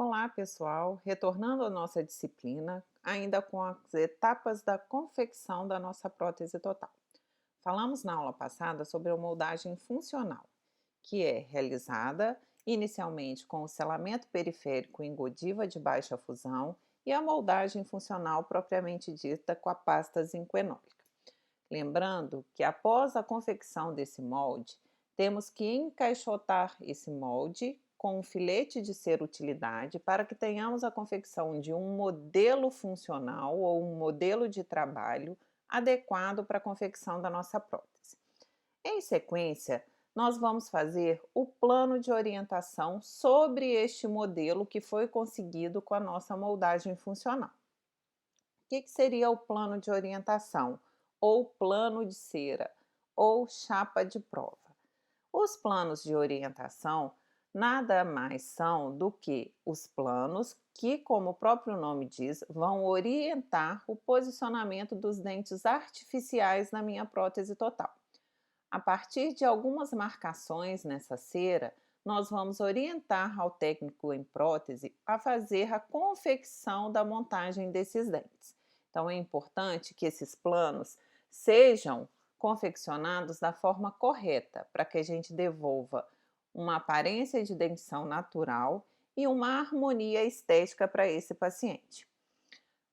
Olá, pessoal! Retornando à nossa disciplina, ainda com as etapas da confecção da nossa prótese total. Falamos na aula passada sobre a moldagem funcional, que é realizada inicialmente com o selamento periférico em godiva de baixa fusão e a moldagem funcional propriamente dita com a pasta zinquenólica. Lembrando que após a confecção desse molde, temos que encaixotar esse molde com um filete de ser utilidade para que tenhamos a confecção de um modelo funcional ou um modelo de trabalho adequado para a confecção da nossa prótese. Em sequência, nós vamos fazer o plano de orientação sobre este modelo que foi conseguido com a nossa moldagem funcional. O que seria o plano de orientação? Ou plano de cera, ou chapa de prova. Os planos de orientação nada mais são do que os planos que, como o próprio nome diz, vão orientar o posicionamento dos dentes artificiais na minha prótese total. A partir de algumas marcações nessa cera, nós vamos orientar ao técnico em prótese a fazer a confecção da montagem desses dentes. Então é importante que esses planos sejam confeccionados da forma correta, para que a gente devolva uma aparência de dentição natural e uma harmonia estética para esse paciente.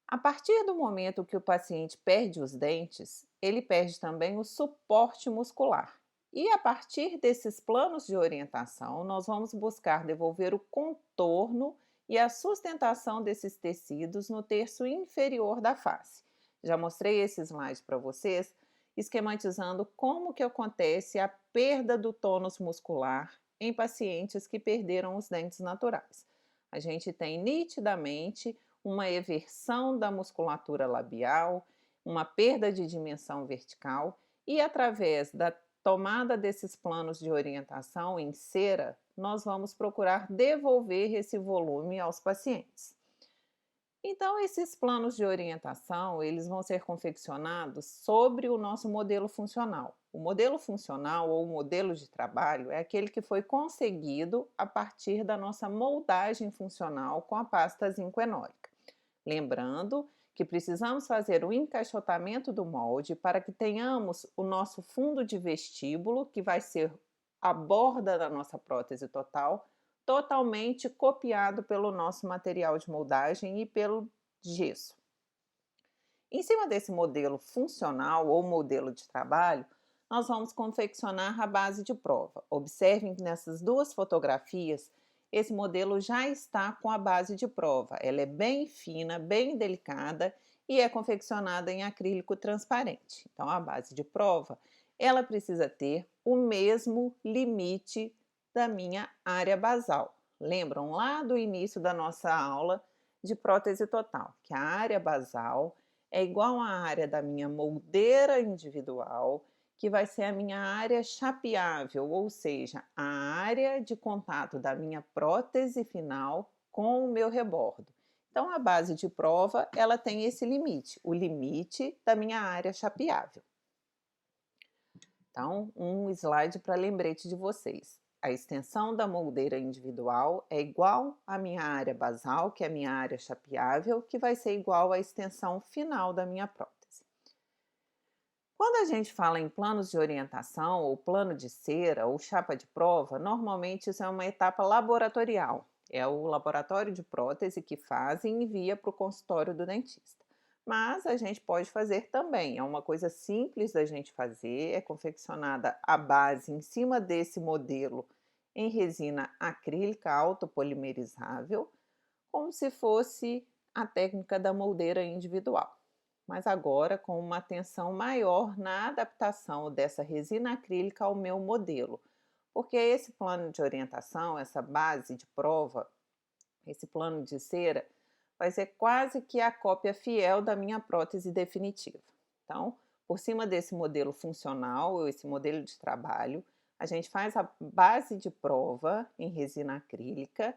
A partir do momento que o paciente perde os dentes, ele perde também o suporte muscular. E a partir desses planos de orientação, nós vamos buscar devolver o contorno e a sustentação desses tecidos no terço inferior da face. Já mostrei esse slide para vocês, esquematizando como que acontece a perda do tônus muscular em pacientes que perderam os dentes naturais. A gente tem nitidamente uma eversão da musculatura labial, uma perda de dimensão vertical e através da tomada desses planos de orientação em cera, nós vamos procurar devolver esse volume aos pacientes. Então, esses planos de orientação, eles vão ser confeccionados sobre o nosso modelo funcional. O modelo funcional ou modelo de trabalho é aquele que foi conseguido a partir da nossa moldagem funcional com a pasta zinquenólica. Lembrando que precisamos fazer o encaixotamento do molde para que tenhamos o nosso fundo de vestíbulo, que vai ser a borda da nossa prótese total, totalmente copiado pelo nosso material de moldagem e pelo gesso. Em cima desse modelo funcional ou modelo de trabalho, nós vamos confeccionar a base de prova. Observem que nessas duas fotografias, esse modelo já está com a base de prova. Ela é bem fina, bem delicada e é confeccionada em acrílico transparente. Então, a base de prova, ela precisa ter o mesmo limite da minha área basal. Lembram lá do início da nossa aula de prótese total, que a área basal é igual à área da minha moldeira individual, que vai ser a minha área chapeável, ou seja, a área de contato da minha prótese final com o meu rebordo. Então, a base de prova, ela tem esse limite, o limite da minha área chapeável. Então, um slide para lembrete de vocês. A extensão da moldeira individual é igual à minha área basal, que é a minha área chapeável, que vai ser igual à extensão final da minha prótese. Quando a gente fala em planos de orientação, ou plano de cera, ou chapa de prova, normalmente isso é uma etapa laboratorial. É o laboratório de prótese que faz e envia para o consultório do dentista. Mas a gente pode fazer também, é uma coisa simples da gente fazer, é confeccionada a base em cima desse modelo em resina acrílica autopolimerizável, como se fosse a técnica da moldeira individual. Mas agora com uma atenção maior na adaptação dessa resina acrílica ao meu modelo, porque esse plano de orientação, essa base de prova, esse plano de cera, vai ser quase que a cópia fiel da minha prótese definitiva. Então, por cima desse modelo funcional, ou esse modelo de trabalho, a gente faz a base de prova em resina acrílica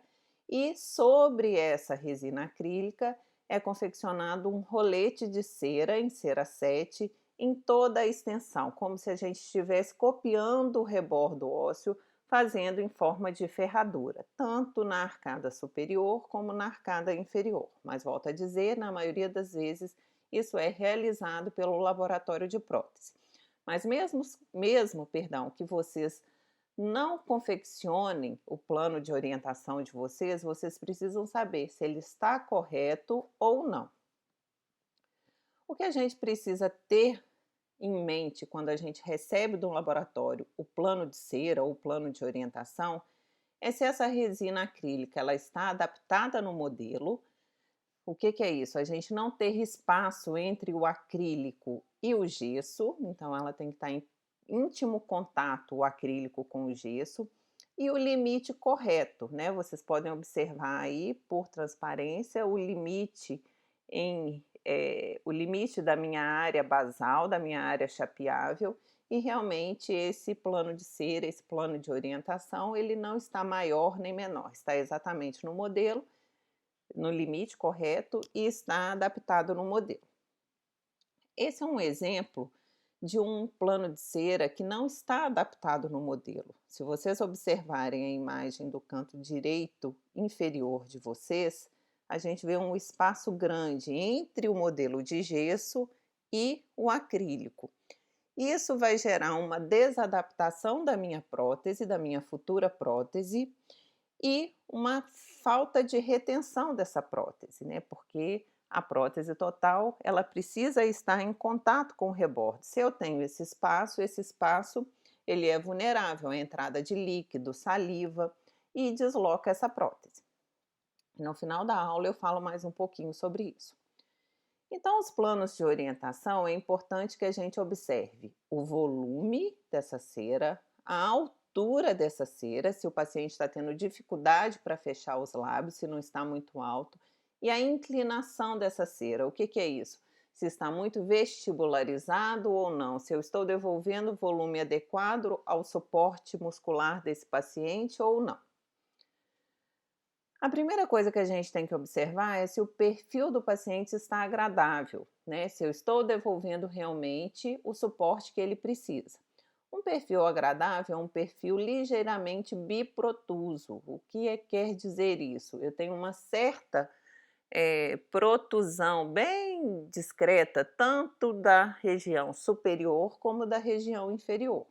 e sobre essa resina acrílica é confeccionado um rolete de cera em cera 7 em toda a extensão, como se a gente estivesse copiando o rebordo ósseo, fazendo em forma de ferradura, tanto na arcada superior como na arcada inferior. Mas volto a dizer, na maioria das vezes isso é realizado pelo laboratório de prótese. Mas mesmo, que vocês não confeccionem o plano de orientação de vocês, vocês precisam saber se ele está correto ou não. O que a gente precisa ter em mente quando a gente recebe do laboratório o plano de cera ou o plano de orientação é se essa resina acrílica ela está adaptada no modelo. O que que é isso? A gente não ter espaço entre o acrílico e o gesso, então ela tem que estar em íntimo contato o acrílico com o gesso, e o limite correto, né? Vocês podem observar aí por transparência o limite o limite da minha área basal, da minha área chapeável, e realmente esse plano de cera, esse plano de orientação, ele não está maior nem menor, está exatamente no modelo, no limite correto e está adaptado no modelo. Esse é um exemplo de um plano de cera que não está adaptado no modelo. Se vocês observarem a imagem do canto direito inferior de vocês, a gente vê um espaço grande entre o modelo de gesso e o acrílico. Isso vai gerar uma desadaptação da minha prótese, da minha futura prótese, e uma falta de retenção dessa prótese, né? Porque a prótese total, ela precisa estar em contato com o reborde. Se eu tenho esse espaço ele é vulnerável à entrada de líquido, saliva e desloca essa prótese. No final da aula eu falo mais um pouquinho sobre isso. Então, os planos de orientação é importante que a gente observe o volume dessa cera, a altura dessa cera, se o paciente está tendo dificuldade para fechar os lábios, se não está muito alto, e a inclinação dessa cera. O que que é isso? Se está muito vestibularizado ou não, se eu estou devolvendo o volume adequado ao suporte muscular desse paciente ou não. A primeira coisa que a gente tem que observar é se o perfil do paciente está agradável, né? Se eu estou devolvendo realmente o suporte que ele precisa. Um perfil agradável é um perfil ligeiramente biprotuso. O que quer dizer isso? Eu tenho uma certa protusão bem discreta, tanto da região superior como da região inferior.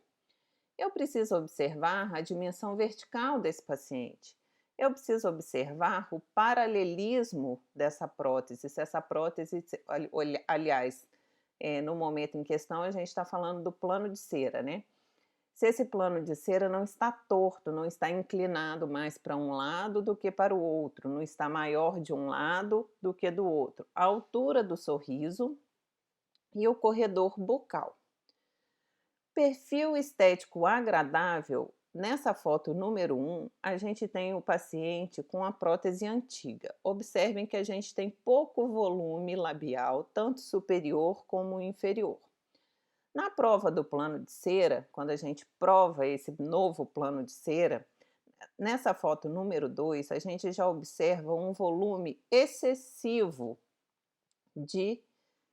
Eu preciso observar a dimensão vertical desse paciente. Eu preciso observar o paralelismo dessa prótese, se essa prótese, aliás, no momento em questão a gente está falando do plano de cera, né? Se esse plano de cera não está torto, não está inclinado mais para um lado do que para o outro, não está maior de um lado do que do outro. A altura do sorriso e o corredor bucal. Perfil estético agradável, nessa foto número 1, a gente tem o paciente com a prótese antiga. Observem que a gente tem pouco volume labial, tanto superior como inferior. Na prova do plano de cera, quando a gente prova esse novo plano de cera, nessa foto número 2, a gente já observa um volume excessivo de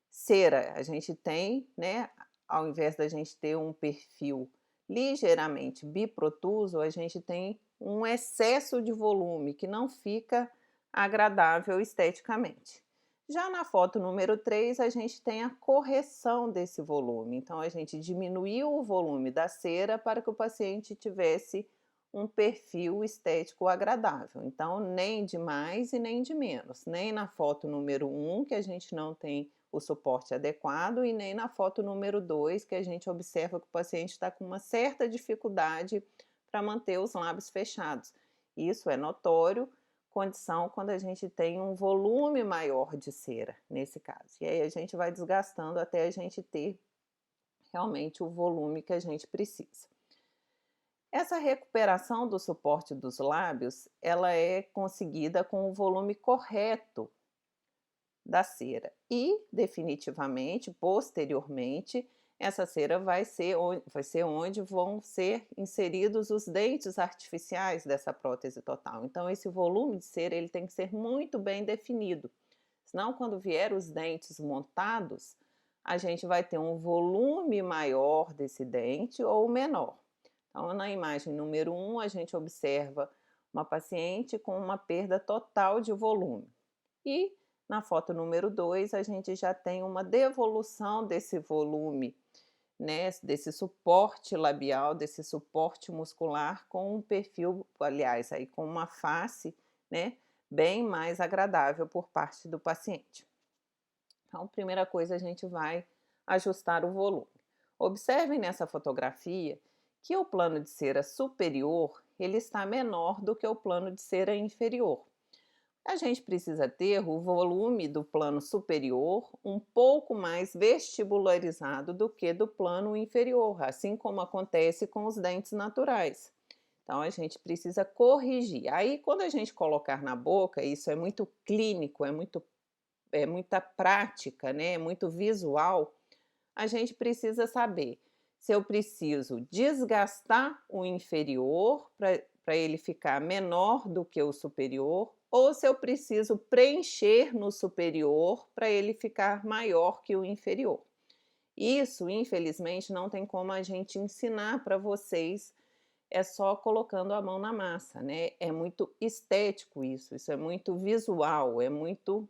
cera. A gente tem, né, ao invés da gente ter um perfil ligeiramente biprotuso, a gente tem um excesso de volume que não fica agradável esteticamente. Já na foto número 3, a gente tem a correção desse volume. Então, a gente diminuiu o volume da cera para que o paciente tivesse um perfil estético agradável. Então, nem de mais e nem de menos. Nem na foto número 1, que a gente não tem o suporte adequado, e nem na foto número 2, que a gente observa que o paciente está com uma certa dificuldade para manter os lábios fechados. Isso é notório, condição quando a gente tem um volume maior de cera, nesse caso. E aí a gente vai desgastando até a gente ter realmente o volume que a gente precisa. Essa recuperação do suporte dos lábios, ela é conseguida com o volume correto da cera e definitivamente, posteriormente, essa cera vai ser onde vão ser inseridos os dentes artificiais dessa prótese total. Então esse volume de cera ele tem que ser muito bem definido, senão quando vier os dentes montados, a gente vai ter um volume maior desse dente ou menor. Então, na imagem número 1, a gente observa uma paciente com uma perda total de volume. E na foto número 2, a gente já tem uma devolução desse volume, né, desse suporte labial, desse suporte muscular com um perfil, aliás, aí com uma face, né, bem mais agradável por parte do paciente. Então, primeira coisa, a gente vai ajustar o volume. Observem nessa fotografia que o plano de cera superior, ele está menor do que o plano de cera inferior. A gente precisa ter o volume do plano superior um pouco mais vestibularizado do que do plano inferior, assim como acontece com os dentes naturais. Então a gente precisa corrigir. Aí quando a gente colocar na boca, isso é muito clínico, é muita prática, né? É muito visual. A gente precisa saber se eu preciso desgastar o inferior para ele ficar menor do que o superior, ou se eu preciso preencher no superior para ele ficar maior que o inferior. Isso, infelizmente, não tem como a gente ensinar para vocês, é só colocando a mão na massa, né? É muito estético isso é muito visual, é muito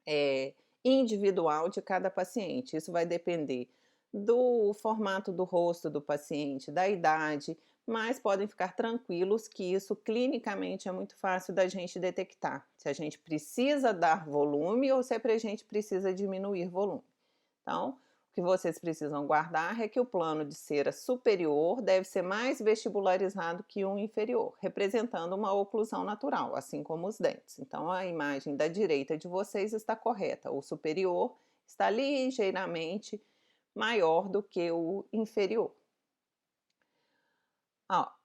é, individual de cada paciente. Isso vai depender do formato do rosto do paciente, da idade, mas podem ficar tranquilos que isso clinicamente é muito fácil da gente detectar. Se a gente precisa dar volume ou se a gente precisa diminuir volume. Então, o que vocês precisam guardar é que o plano de cera superior deve ser mais vestibularizado que o inferior, representando uma oclusão natural, assim como os dentes. Então, a imagem da direita de vocês está correta. O superior está ligeiramente maior do que o inferior.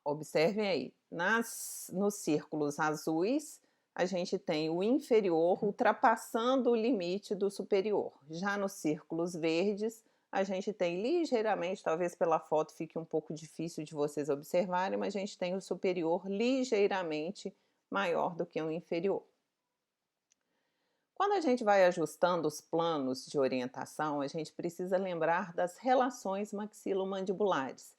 Observem aí, nos círculos azuis, a gente tem o inferior ultrapassando o limite do superior. Já nos círculos verdes, a gente tem ligeiramente, talvez pela foto fique um pouco difícil de vocês observarem, mas a gente tem o superior ligeiramente maior do que o inferior. Quando a gente vai ajustando os planos de orientação, a gente precisa lembrar das relações maxilomandibulares.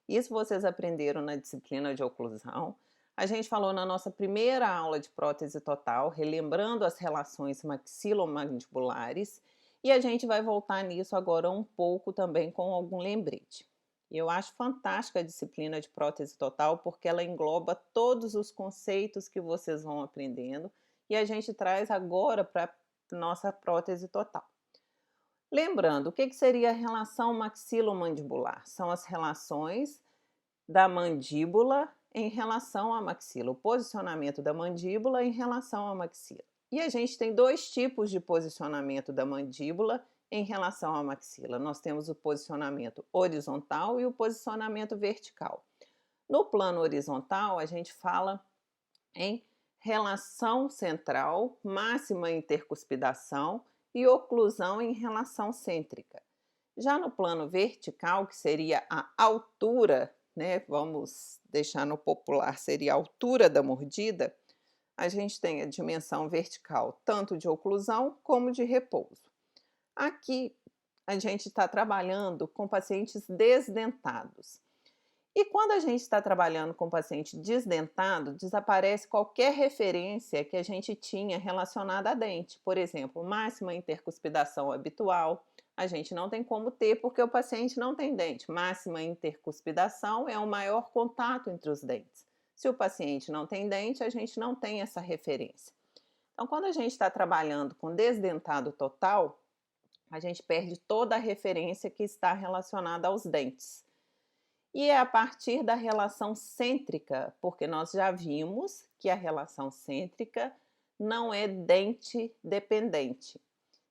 Isso vocês aprenderam na disciplina de oclusão. A gente falou na nossa primeira aula de prótese total, relembrando as relações maxilomandibulares, e a gente vai voltar nisso agora um pouco também com algum lembrete. Eu acho fantástica a disciplina de prótese total porque ela engloba todos os conceitos que vocês vão aprendendo e a gente traz agora para nossa prótese total. Lembrando, o que seria a relação maxilomandibular? São as relações da mandíbula em relação à maxila, o posicionamento da mandíbula em relação à maxila. E a gente tem dois tipos de posicionamento da mandíbula em relação à maxila. Nós temos o posicionamento horizontal e o posicionamento vertical. No plano horizontal, a gente fala em relação central, máxima intercuspidação e oclusão em relação cêntrica. Já no plano vertical, que seria a altura, né, vamos deixar no popular, seria a altura da mordida, a gente tem a dimensão vertical tanto de oclusão como de repouso. Aqui a gente está trabalhando com pacientes desdentados. E quando a gente está trabalhando com paciente desdentado, desaparece qualquer referência que a gente tinha relacionada a dente. Por exemplo, máxima intercuspidação habitual, a gente não tem como ter porque o paciente não tem dente. Máxima intercuspidação é o maior contato entre os dentes. Se o paciente não tem dente, a gente não tem essa referência. Então, quando a gente está trabalhando com desdentado total, a gente perde toda a referência que está relacionada aos dentes. E é a partir da relação cêntrica, porque nós já vimos que a relação cêntrica não é dente dependente,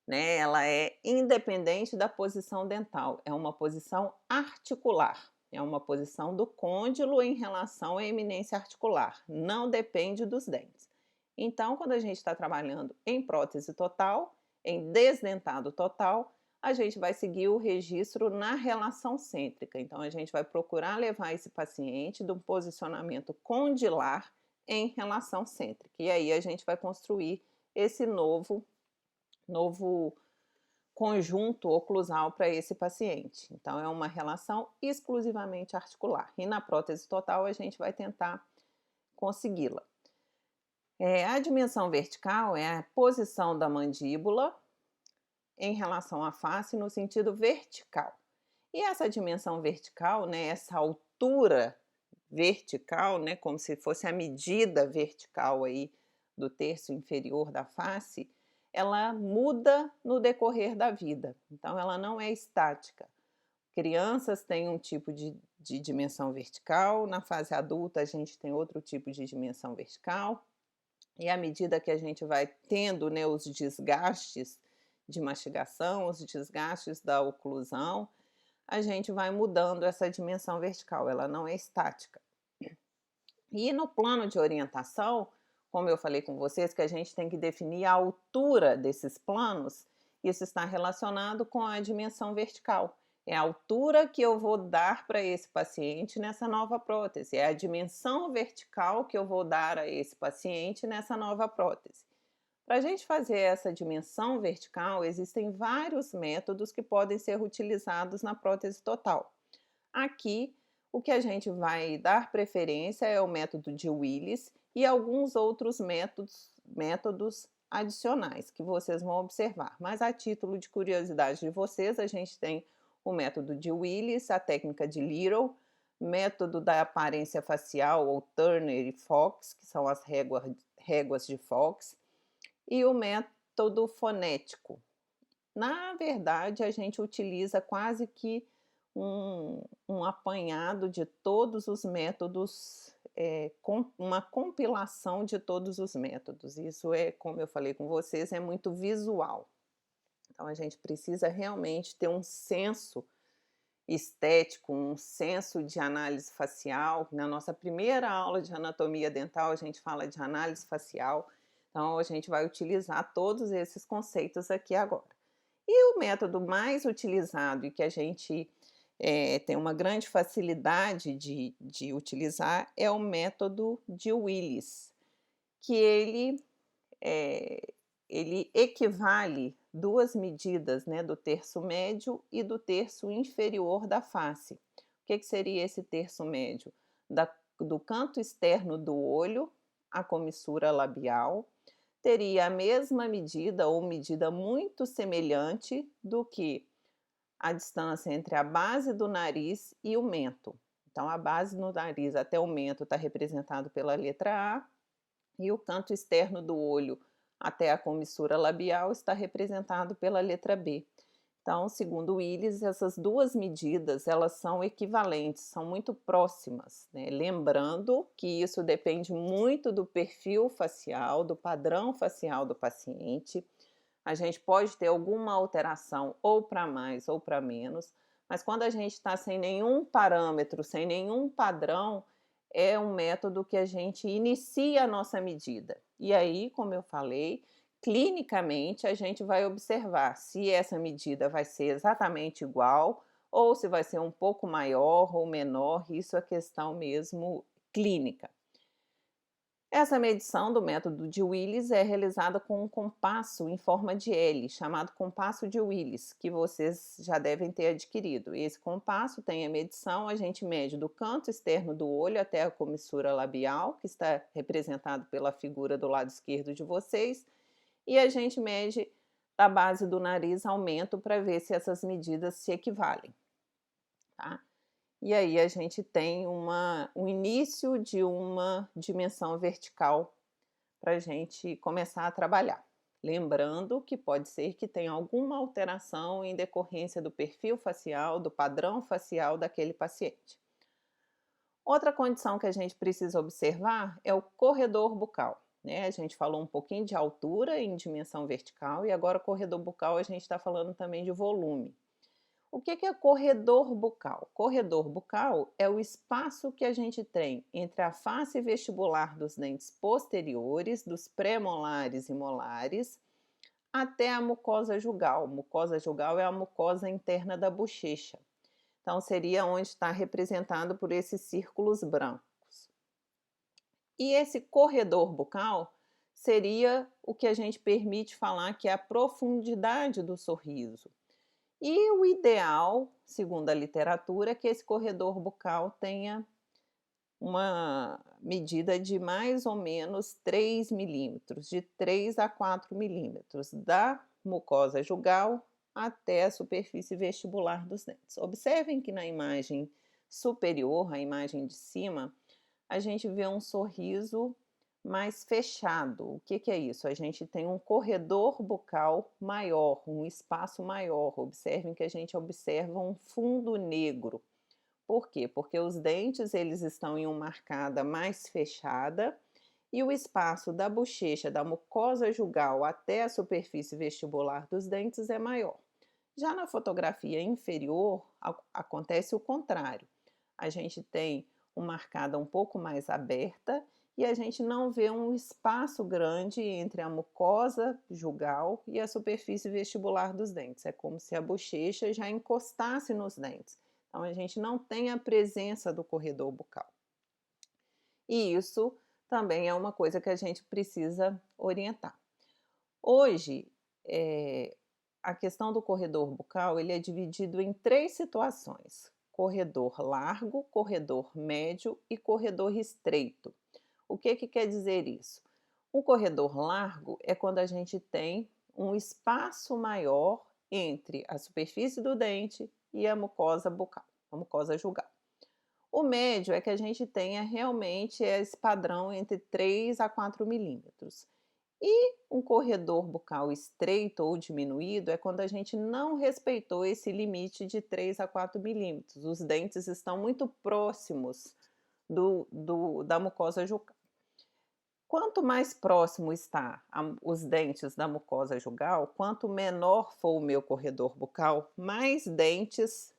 né? Ela é independente da posição dental, é uma posição articular, é uma posição do côndilo em relação à eminência articular, não depende dos dentes. Então, quando a gente está trabalhando em prótese total, em desdentado total, a gente vai seguir o registro na relação cêntrica. Então, a gente vai procurar levar esse paciente de um posicionamento condilar em relação cêntrica. E aí a gente vai construir esse novo conjunto oclusal para esse paciente. Então, é uma relação exclusivamente articular. E na prótese total, a gente vai tentar consegui-la. A dimensão vertical é a posição da mandíbula em relação à face no sentido vertical. E essa dimensão vertical, né, essa altura vertical, né, como se fosse a medida vertical aí do terço inferior da face, ela muda no decorrer da vida. Então, ela não é estática. Crianças têm um tipo de dimensão vertical, na fase adulta a gente tem outro tipo de dimensão vertical, e à medida que a gente vai tendo, né, os desgastes de mastigação, os desgastes da oclusão, a gente vai mudando essa dimensão vertical, ela não é estática. E no plano de orientação, como eu falei com vocês, que a gente tem que definir a altura desses planos, isso está relacionado com a dimensão vertical. É a altura que eu vou dar para esse paciente nessa nova prótese, é a dimensão vertical que eu vou dar a esse paciente nessa nova prótese. Para a gente fazer essa dimensão vertical, existem vários métodos que podem ser utilizados na prótese total. Aqui, o que a gente vai dar preferência é o método de Willis e alguns outros métodos adicionais que vocês vão observar. Mas a título de curiosidade de vocês, a gente tem o método de Willis, a técnica de Little, método da aparência facial, ou Turner e Fox, que são as réguas de Fox, e o método fonético. Na verdade, a gente utiliza quase que um apanhado de todos os métodos, uma compilação de todos os métodos. Isso é, como eu falei com vocês, é muito visual. Então, a gente precisa realmente ter um senso estético, um senso de análise facial. Na nossa primeira aula de anatomia dental, a gente fala de análise facial. Então, a gente vai utilizar todos esses conceitos aqui agora. E o método mais utilizado e que a gente tem uma grande facilidade de utilizar é o método de Willis, que ele equivale duas medidas, né, do terço médio e do terço inferior da face. O que seria esse terço médio? Do canto externo do olho à comissura labial, teria a mesma medida ou medida muito semelhante do que a distância entre a base do nariz e o mento. Então, a base do nariz até o mento está representado pela letra A e o canto externo do olho até a comissura labial está representado pela letra B. Então, segundo Willis, essas duas medidas elas são equivalentes, são muito próximas, né? Lembrando que isso depende muito do perfil facial, do padrão facial do paciente. A gente pode ter alguma alteração ou para mais ou para menos, mas quando a gente está sem nenhum parâmetro, sem nenhum padrão, é um método que a gente inicia a nossa medida. E aí, como eu falei, clinicamente a gente vai observar se essa medida vai ser exatamente igual ou se vai ser um pouco maior ou menor, isso é questão mesmo clínica. Essa medição do método de Willis é realizada com um compasso em forma de L, chamado compasso de Willis, que vocês já devem ter adquirido. Esse compasso tem a medição, a gente mede do canto externo do olho até a comissura labial, que está representado pela figura do lado esquerdo de vocês, e a gente mede da base do nariz ao mento para ver se essas medidas se equivalem, tá? E aí a gente tem um início de uma dimensão vertical para a gente começar a trabalhar. Lembrando que pode ser que tenha alguma alteração em decorrência do perfil facial, do padrão facial daquele paciente. Outra condição que a gente precisa observar é o corredor bucal, né? A gente falou um pouquinho de altura em dimensão vertical e agora corredor bucal a gente está falando também de volume. O que é corredor bucal? Corredor bucal é o espaço que a gente tem entre a face vestibular dos dentes posteriores, dos pré-molares e molares, até a mucosa jugal. Mucosa jugal é a mucosa interna da bochecha. Então, seria onde está representado por esses círculos brancos. E esse corredor bucal seria o que a gente permite falar que é a profundidade do sorriso. E o ideal, segundo a literatura, é que esse corredor bucal tenha uma medida de mais ou menos 3 milímetros, de 3 a 4 milímetros, da mucosa jugal até a superfície vestibular dos dentes. Observem que na imagem superior, a imagem de cima, a gente vê um sorriso mais fechado. O que é isso? A gente tem um corredor bucal maior, um espaço maior. Observem que a gente observa um fundo negro. Por quê? Porque os dentes eles estão em uma arcada mais fechada e o espaço da bochecha, da mucosa jugal até a superfície vestibular dos dentes é maior. Já na fotografia inferior, acontece o contrário. A gente tem uma arcada um pouco mais aberta e a gente não vê um espaço grande entre a mucosa jugal e a superfície vestibular dos dentes. É como se a bochecha já encostasse nos dentes. Então, a gente não tem a presença do corredor bucal. E isso também é uma coisa que a gente precisa orientar. Hoje, a questão do corredor bucal, ele é dividido em 3 situações: corredor largo, corredor médio e corredor estreito. O que quer dizer isso? Um corredor largo é quando a gente tem um espaço maior entre a superfície do dente e a mucosa bucal, a mucosa jugal. O médio é que a gente tenha realmente esse padrão entre 3 a 4 milímetros. E um corredor bucal estreito ou diminuído é quando a gente não respeitou esse limite de 3 a 4 milímetros. Os dentes estão muito próximos da mucosa jugal. Quanto mais próximo está os dentes da mucosa jugal, quanto menor for o meu corredor bucal, mais dentes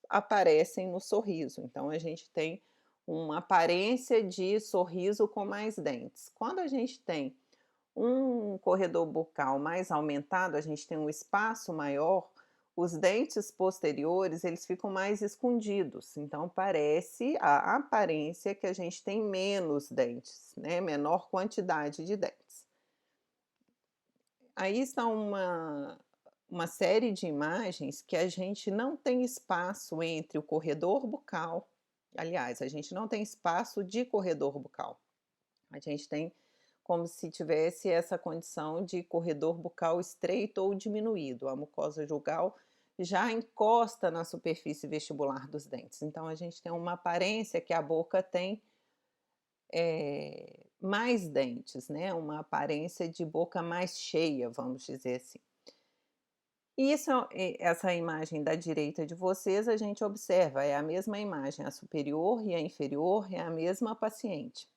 aparecem no sorriso. Então, a gente tem uma aparência de sorriso com mais dentes. Quando a gente tem um corredor bucal mais aumentado, a gente tem um espaço maior, os dentes posteriores, eles ficam mais escondidos, então parece a aparência que a gente tem menos dentes, né, menor quantidade de dentes. Aí está uma série de imagens que a gente não tem espaço entre o corredor bucal, aliás, a gente não tem espaço de corredor bucal. A gente tem como se tivesse essa condição de corredor bucal estreito ou diminuído. A mucosa jugal já encosta na superfície vestibular dos dentes. Então, a gente tem uma aparência que a boca tem mais dentes, né? Uma aparência de boca mais cheia, vamos dizer assim. Isso, essa imagem da direita de vocês, a gente observa, é a mesma imagem, a superior e a inferior é a mesma paciente.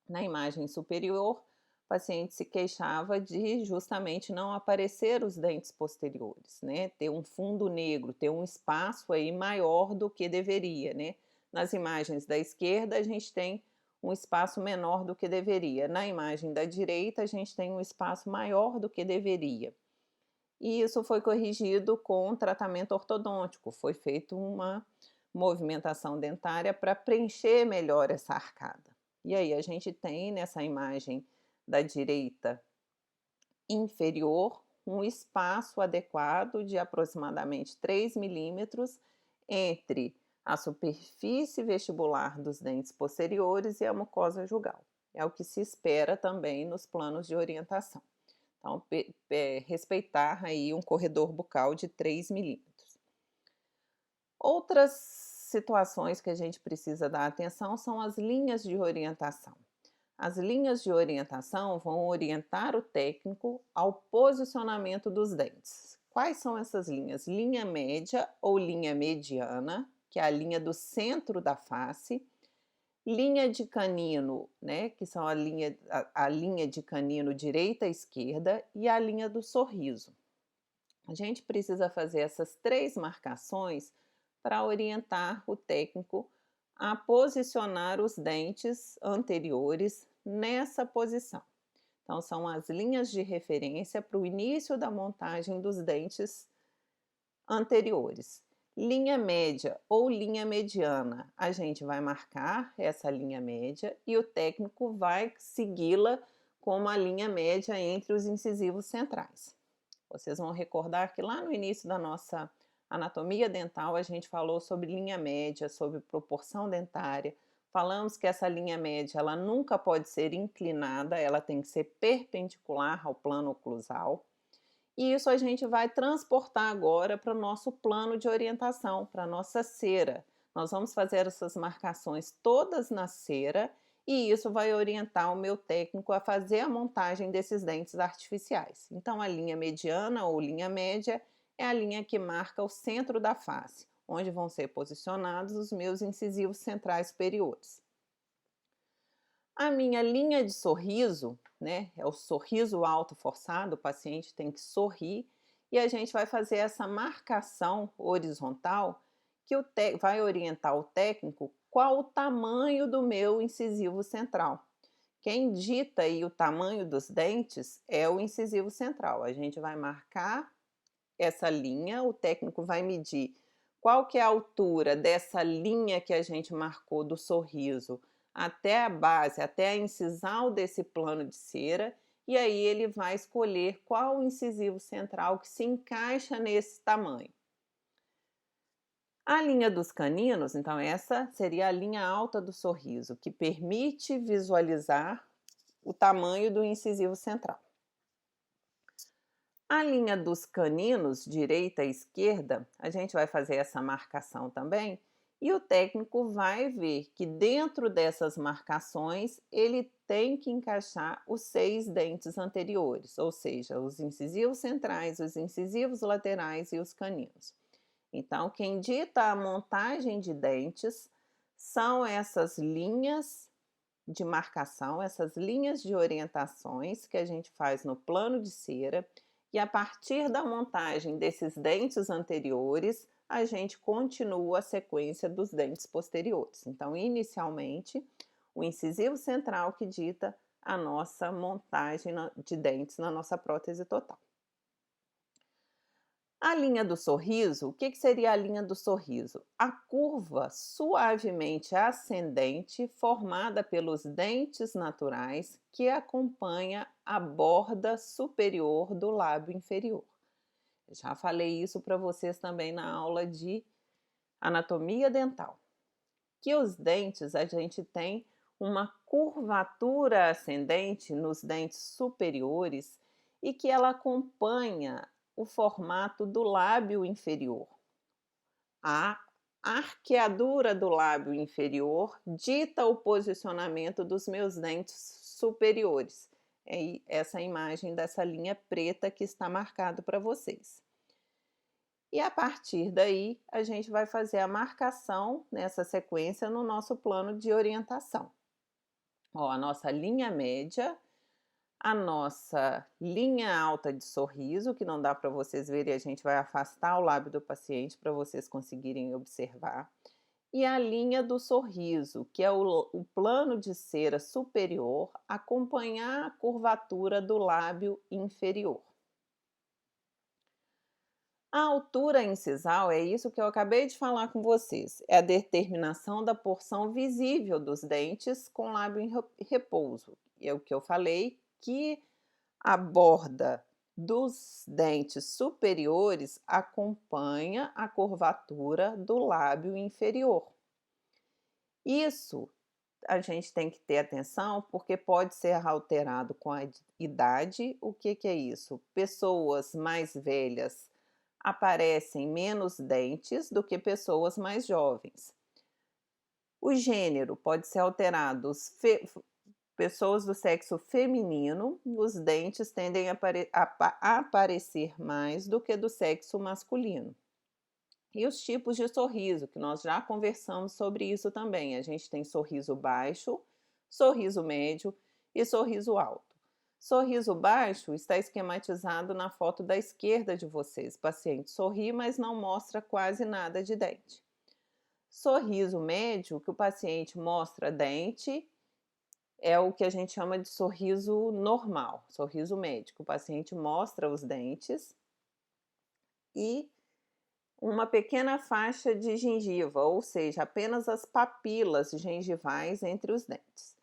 Na imagem superior, o paciente se queixava de justamente não aparecer os dentes posteriores, né? Ter um fundo negro, ter um espaço aí maior do que deveria, né? Nas imagens da esquerda, a gente tem um espaço menor do que deveria. Na imagem da direita, a gente tem um espaço maior do que deveria. E isso foi corrigido com tratamento ortodôntico. Foi feita uma movimentação dentária para preencher melhor essa arcada. E aí a gente tem nessa imagem da direita inferior um espaço adequado de aproximadamente 3 milímetros entre a superfície vestibular dos dentes posteriores e a mucosa jugal. É o que se espera também nos planos de orientação. Então, respeitar aí um corredor bucal de 3 milímetros. Outras situações que a gente precisa dar atenção são as linhas de orientação. As linhas de orientação vão orientar o técnico ao posicionamento dos dentes. Quais são essas linhas? Linha média ou linha mediana, que é a linha do centro da face. Linha de canino, né, que são a linha de canino direita e esquerda, e a linha do sorriso. A gente precisa fazer essas 3 marcações para orientar o técnico a posicionar os dentes anteriores nessa posição. Então, são as linhas de referência para o início da montagem dos dentes anteriores. Linha média ou linha mediana, a gente vai marcar essa linha média e o técnico vai segui-la como a linha média entre os incisivos centrais. Vocês vão recordar que lá no início da nossa anatomia dental a gente falou sobre linha média, sobre proporção dentária. Falamos que essa linha média ela nunca pode ser inclinada, ela tem que ser perpendicular ao plano oclusal. E isso a gente vai transportar agora para o nosso plano de orientação, para a nossa cera. Nós vamos fazer essas marcações todas na cera e isso vai orientar o meu técnico a fazer a montagem desses dentes artificiais. Então, a linha mediana ou linha média é a linha que marca o centro da face, onde vão ser posicionados os meus incisivos centrais superiores. A minha linha de sorriso, né, é o sorriso alto forçado, o paciente tem que sorrir e a gente vai fazer essa marcação horizontal que vai orientar o técnico qual o tamanho do meu incisivo central. Quem dita aí o tamanho dos dentes é o incisivo central. A gente vai marcar essa linha, o técnico vai medir qual que é a altura dessa linha que a gente marcou do sorriso até a base, até a incisal desse plano de cera, e aí ele vai escolher qual o incisivo central que se encaixa nesse tamanho. A linha dos caninos, então essa seria a linha alta do sorriso, que permite visualizar o tamanho do incisivo central. A linha dos caninos, direita e esquerda, a gente vai fazer essa marcação também, e o técnico vai ver que dentro dessas marcações ele tem que encaixar os 6 dentes anteriores, ou seja, os incisivos centrais, os incisivos laterais e os caninos. Então, quem dita a montagem de dentes são essas linhas de marcação, essas linhas de orientações que a gente faz no plano de cera, e a partir da montagem desses dentes anteriores, a gente continua a sequência dos dentes posteriores. Então, inicialmente, o incisivo central que dita a nossa montagem de dentes na nossa prótese total. A linha do sorriso, o que seria a linha do sorriso? A curva suavemente ascendente formada pelos dentes naturais que acompanha a borda superior do lábio inferior. Já falei isso para vocês também na aula de anatomia dental. Que os dentes, a gente tem uma curvatura ascendente nos dentes superiores e que ela acompanha o formato do lábio inferior. A arqueadura do lábio inferior dita o posicionamento dos meus dentes superiores. É essa imagem dessa linha preta que está marcado para vocês. E a partir daí, a gente vai fazer a marcação nessa sequência no nosso plano de orientação. Ó, a nossa linha média, a nossa linha alta de sorriso, que não dá para vocês verem, a gente vai afastar o lábio do paciente para vocês conseguirem observar. E a linha do sorriso, que é o plano de cera superior, acompanhar a curvatura do lábio inferior. A altura incisal é isso que eu acabei de falar com vocês, é a determinação da porção visível dos dentes com lábio em repouso. É o que eu falei, que a borda dos dentes superiores acompanha a curvatura do lábio inferior. Isso a gente tem que ter atenção porque pode ser alterado com a idade. O que é isso? Pessoas mais velhas aparecem menos dentes do que pessoas mais jovens. O gênero pode ser alterado. Pessoas do sexo feminino, os dentes tendem a aparecer mais do que do sexo masculino. E os tipos de sorriso, que nós já conversamos sobre isso também. A gente tem sorriso baixo, sorriso médio e sorriso alto. Sorriso baixo está esquematizado na foto da esquerda de vocês. O paciente sorri, mas não mostra quase nada de dente. Sorriso médio, que o paciente mostra dente, é o que a gente chama de sorriso normal, sorriso médio. O paciente mostra os dentes e uma pequena faixa de gengiva, ou seja, apenas as papilas gengivais entre os dentes.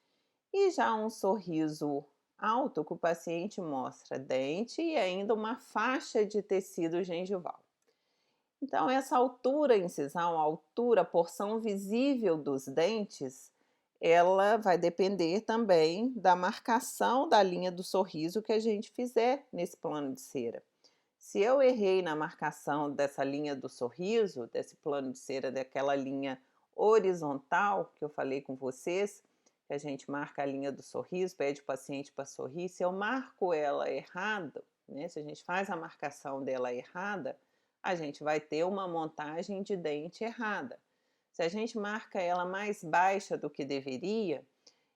E já um sorriso alto que o paciente mostra dente e ainda uma faixa de tecido gengival. Então, essa altura incisal, a altura, a porção visível dos dentes, ela vai depender também da marcação da linha do sorriso que a gente fizer nesse plano de cera. Se eu errei na marcação dessa linha do sorriso, desse plano de cera, daquela linha horizontal que eu falei com vocês, que a gente marca a linha do sorriso, pede o paciente para sorrir, se eu marco ela errada, né, se a gente faz a marcação dela errada, a gente vai ter uma montagem de dente errada. Se a gente marca ela mais baixa do que deveria,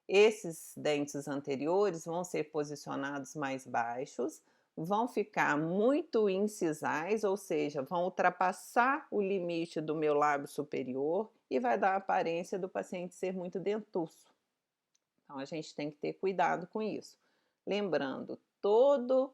esses dentes anteriores vão ser posicionados mais baixos, vão ficar muito incisais, ou seja, vão ultrapassar o limite do meu lábio superior e vai dar a aparência do paciente ser muito dentuço. Então a gente tem que ter cuidado com isso. Lembrando, toda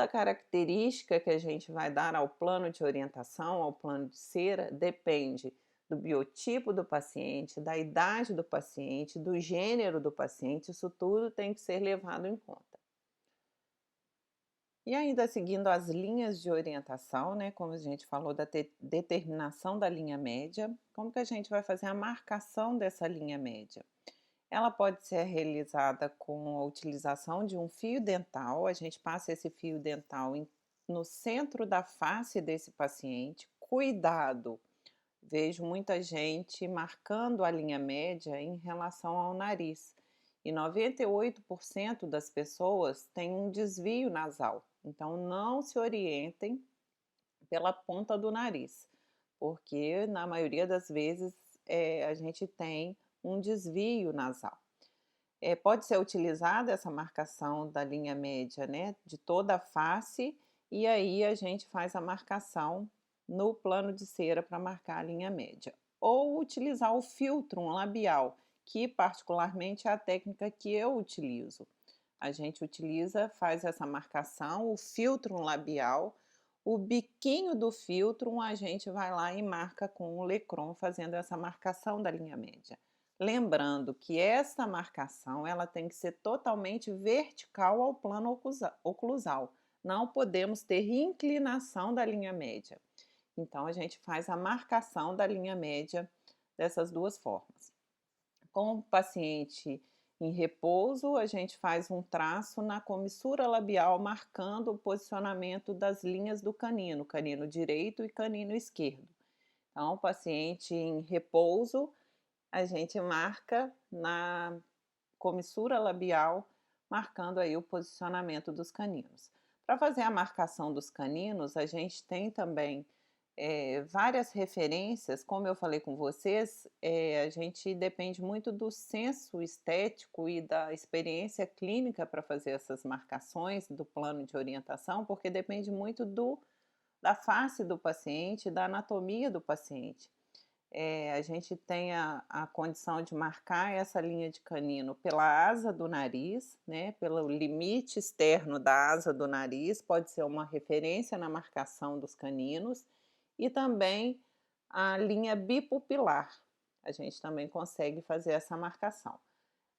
a característica que a gente vai dar ao plano de orientação, ao plano de cera, depende do biotipo do paciente, da idade do paciente, do gênero do paciente, isso tudo tem que ser levado em conta. E ainda seguindo as linhas de orientação, né, como a gente falou da determinação da linha média, como que a gente vai fazer a marcação dessa linha média? Ela pode ser realizada com a utilização de um fio dental. A gente passa esse fio dental no centro da face desse paciente. Cuidado! Vejo muita gente marcando a linha média em relação ao nariz. E 98% das pessoas têm um desvio nasal. Então, não se orientem pela ponta do nariz, porque na maioria das vezes a gente tem um desvio nasal. Pode ser utilizada essa marcação da linha média, né, de toda a face, e aí a gente faz a marcação no plano de cera para marcar a linha média. Ou utilizar o filtro labial, que particularmente é a técnica que eu utilizo. A gente utiliza, faz essa marcação, o filtro labial, o biquinho do filtro, a gente vai lá e marca com o Lecron, fazendo essa marcação da linha média. Lembrando que essa marcação ela tem que ser totalmente vertical ao plano oclusal. Não podemos ter inclinação da linha média. Então, a gente faz a marcação da linha média dessas duas formas. Com o paciente em repouso, a gente faz um traço na comissura labial, marcando o posicionamento das linhas do canino direito e canino esquerdo. Então, o paciente em repouso, a gente marca na comissura labial, marcando aí o posicionamento dos caninos. Para fazer a marcação dos caninos, a gente tem também várias referências, como eu falei com vocês, a gente depende muito do senso estético e da experiência clínica para fazer essas marcações do plano de orientação, porque depende muito da face do paciente, da anatomia do paciente. A gente tem a condição de marcar essa linha de canino pela asa do nariz, né, pelo limite externo da asa do nariz, pode ser uma referência na marcação dos caninos, e também a linha bipupilar, a gente também consegue fazer essa marcação.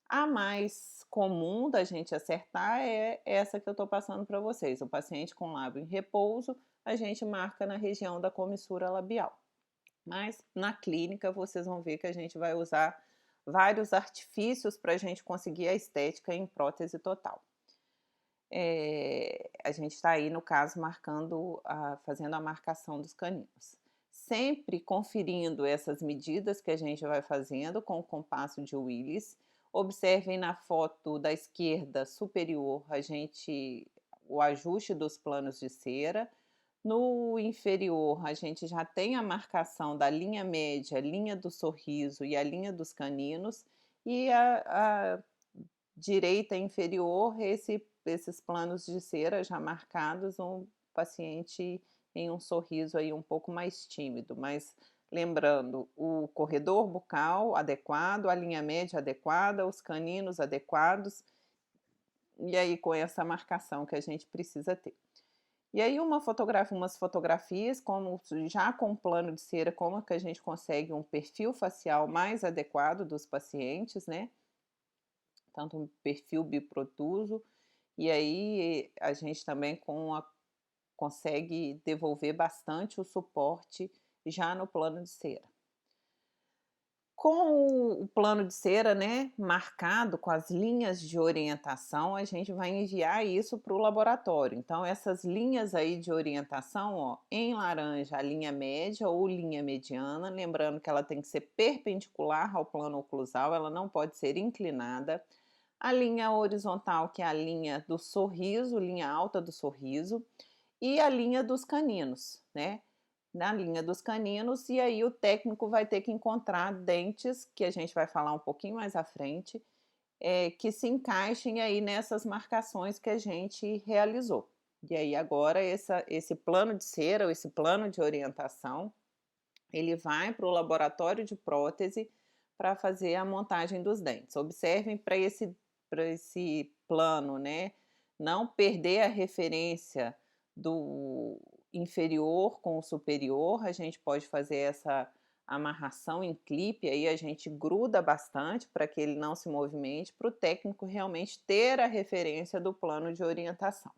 A mais comum da gente acertar é essa que eu estou passando para vocês, o paciente com lábio em repouso, a gente marca na região da comissura labial. Mas na clínica vocês vão ver que a gente vai usar vários artifícios para a gente conseguir a estética em prótese total. A gente está aí, no caso, fazendo a marcação dos caninos. Sempre conferindo essas medidas que a gente vai fazendo com o compasso de Willis. Observem na foto da esquerda superior o ajuste dos planos de cera. No inferior, a gente já tem a marcação da linha média, linha do sorriso e a linha dos caninos, e a direita inferior, esses planos de cera já marcados, um paciente em um sorriso aí um pouco mais tímido, mas lembrando, o corredor bucal adequado, a linha média adequada, os caninos adequados, e aí com essa marcação que a gente precisa ter. E aí umas fotografias, como já com plano de cera, como que a gente consegue um perfil facial mais adequado dos pacientes, né? tanto um perfil biprotuso, e aí a gente também consegue devolver bastante o suporte já no plano de cera. Com o plano de cera, né, marcado com as linhas de orientação, a gente vai enviar isso para o laboratório. Então essas linhas aí de orientação, ó, em laranja a linha média ou linha mediana, lembrando que ela tem que ser perpendicular ao plano oclusal, ela não pode ser inclinada. A linha horizontal, que é a linha do sorriso, linha alta do sorriso, e a linha dos caninos, né? Na linha dos caninos, e aí o técnico vai ter que encontrar dentes, que a gente vai falar um pouquinho mais à frente, que se encaixem aí nessas marcações que a gente realizou. E aí agora esse plano de cera ou esse plano de orientação, ele vai para o laboratório de prótese para fazer a montagem dos dentes. Observem para esse plano, né, não perder a referência do inferior com o superior. A gente pode fazer essa amarração em clipe, aí a gente gruda bastante para que ele não se movimente, para o técnico realmente ter a referência do plano de orientação.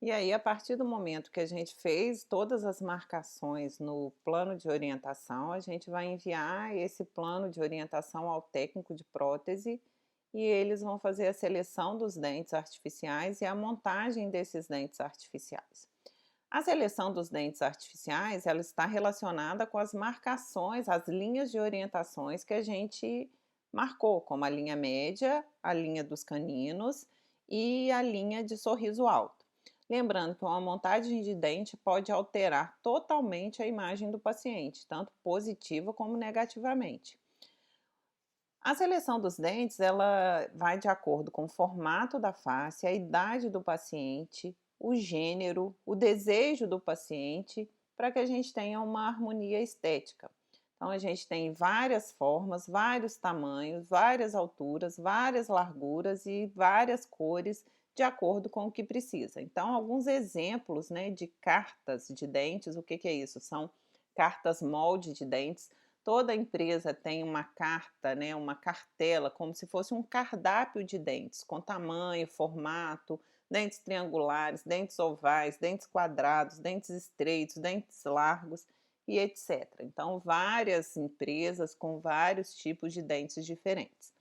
E aí, a partir do momento que a gente fez todas as marcações no plano de orientação, a gente vai enviar esse plano de orientação ao técnico de prótese e eles vão fazer a seleção dos dentes artificiais e a montagem desses dentes artificiais. A seleção dos dentes artificiais, ela está relacionada com as marcações, as linhas de orientações que a gente marcou, como a linha média, a linha dos caninos e a linha de sorriso alto. Lembrando que uma montagem de dente pode alterar totalmente a imagem do paciente, tanto positiva como negativamente. A seleção dos dentes, ela vai de acordo com o formato da face, a idade do paciente, o gênero, o desejo do paciente, para que a gente tenha uma harmonia estética. Então, a gente tem várias formas, vários tamanhos, várias alturas, várias larguras e várias cores, de acordo com o que precisa. Então, alguns exemplos, né, de cartas de dentes, o que que é isso? São cartas molde de dentes. Toda empresa tem uma carta, né, uma cartela, como se fosse um cardápio de dentes, com tamanho, formato, dentes triangulares, dentes ovais, dentes quadrados, dentes estreitos, dentes largos e etc. Então, várias empresas com vários tipos de dentes diferentes.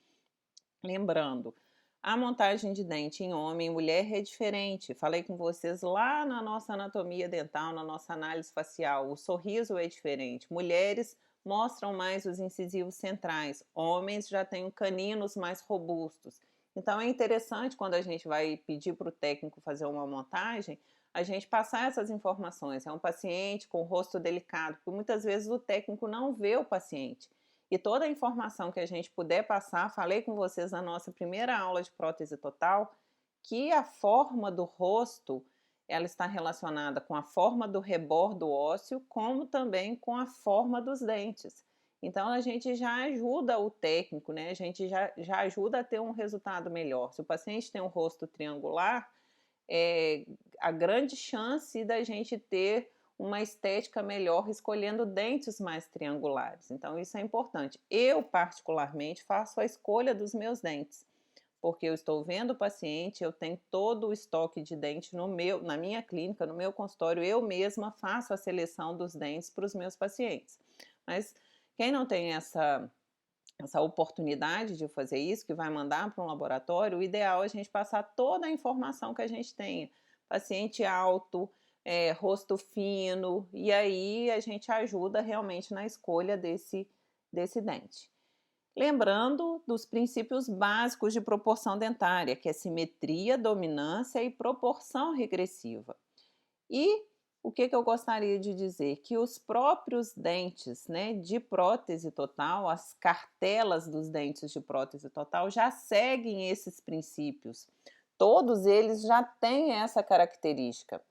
Lembrando, a montagem de dente em homem e mulher é diferente. Falei com vocês lá na nossa anatomia dental, na nossa análise facial. O sorriso é diferente. Mulheres mostram mais os incisivos centrais. Homens já têm caninos mais robustos. Então é interessante quando a gente vai pedir para o técnico fazer uma montagem, a gente passar essas informações. É um paciente com rosto delicado, porque muitas vezes o técnico não vê o paciente. E toda a informação que a gente puder passar, falei com vocês na nossa primeira aula de prótese total, que a forma do rosto, ela está relacionada com a forma do rebordo ósseo, como também com a forma dos dentes. Então a gente já ajuda o técnico, né? A gente já ajuda a ter um resultado melhor. Se o paciente tem um rosto triangular, a grande chance da gente ter uma estética melhor escolhendo dentes mais triangulares. Então isso é importante. Eu particularmente faço a escolha dos meus dentes, porque eu estou vendo o paciente, eu tenho todo o estoque de dente na minha clínica, no meu consultório, eu mesma faço a seleção dos dentes para os meus pacientes. Mas quem não tem essa oportunidade de fazer isso, que vai mandar para um laboratório, o ideal é a gente passar toda a informação que a gente tenha. Paciente alto, rosto fino, e aí a gente ajuda realmente na escolha desse dente. Lembrando dos princípios básicos de proporção dentária, que é simetria, dominância e proporção regressiva. E o que eu gostaria de dizer? Que os próprios dentes, né, de prótese total, as cartelas dos dentes de prótese total já seguem esses princípios. Todos eles já têm essa característica.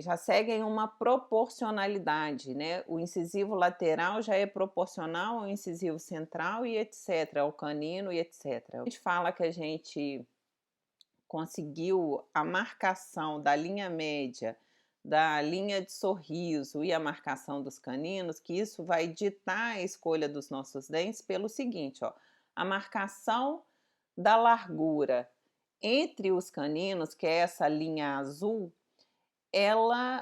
Já seguem uma proporcionalidade, né? O incisivo lateral já é proporcional ao incisivo central e etc., ao canino e etc. A gente fala que a gente conseguiu a marcação da linha média da linha de sorriso e a marcação dos caninos, que isso vai ditar a escolha dos nossos dentes pelo seguinte, ó, a marcação da largura entre os caninos, que é essa linha azul,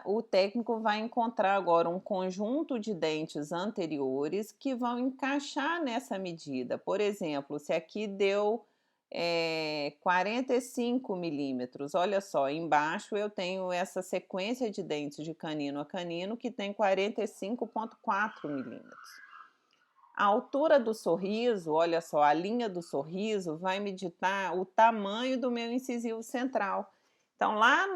o técnico vai encontrar agora um conjunto de dentes anteriores que vão encaixar nessa medida. Por exemplo, se aqui deu 45 milímetros, olha só, embaixo eu tenho essa sequência de dentes de canino a canino que tem 45,4 milímetros. A altura do sorriso, olha só, a linha do sorriso vai me ditar o tamanho do meu incisivo central. Então, lá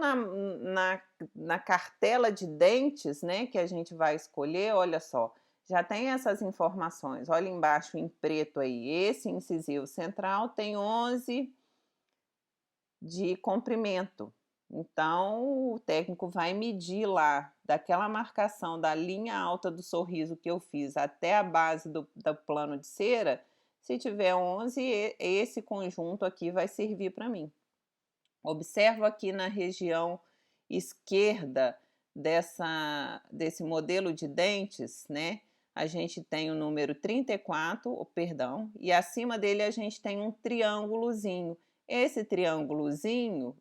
na cartela de dentes, né, que a gente vai escolher, olha só, já tem essas informações. Olha embaixo em preto aí, esse incisivo central tem 11 de comprimento. Então, o técnico vai medir lá, daquela marcação da linha alta do sorriso que eu fiz até a base do plano de cera, se tiver 11, esse conjunto aqui vai servir para mim. Observo aqui na região esquerda desse modelo de dentes, né? A gente tem o número 34, perdão, e acima dele a gente tem um triângulozinho. Esse triângulozinho,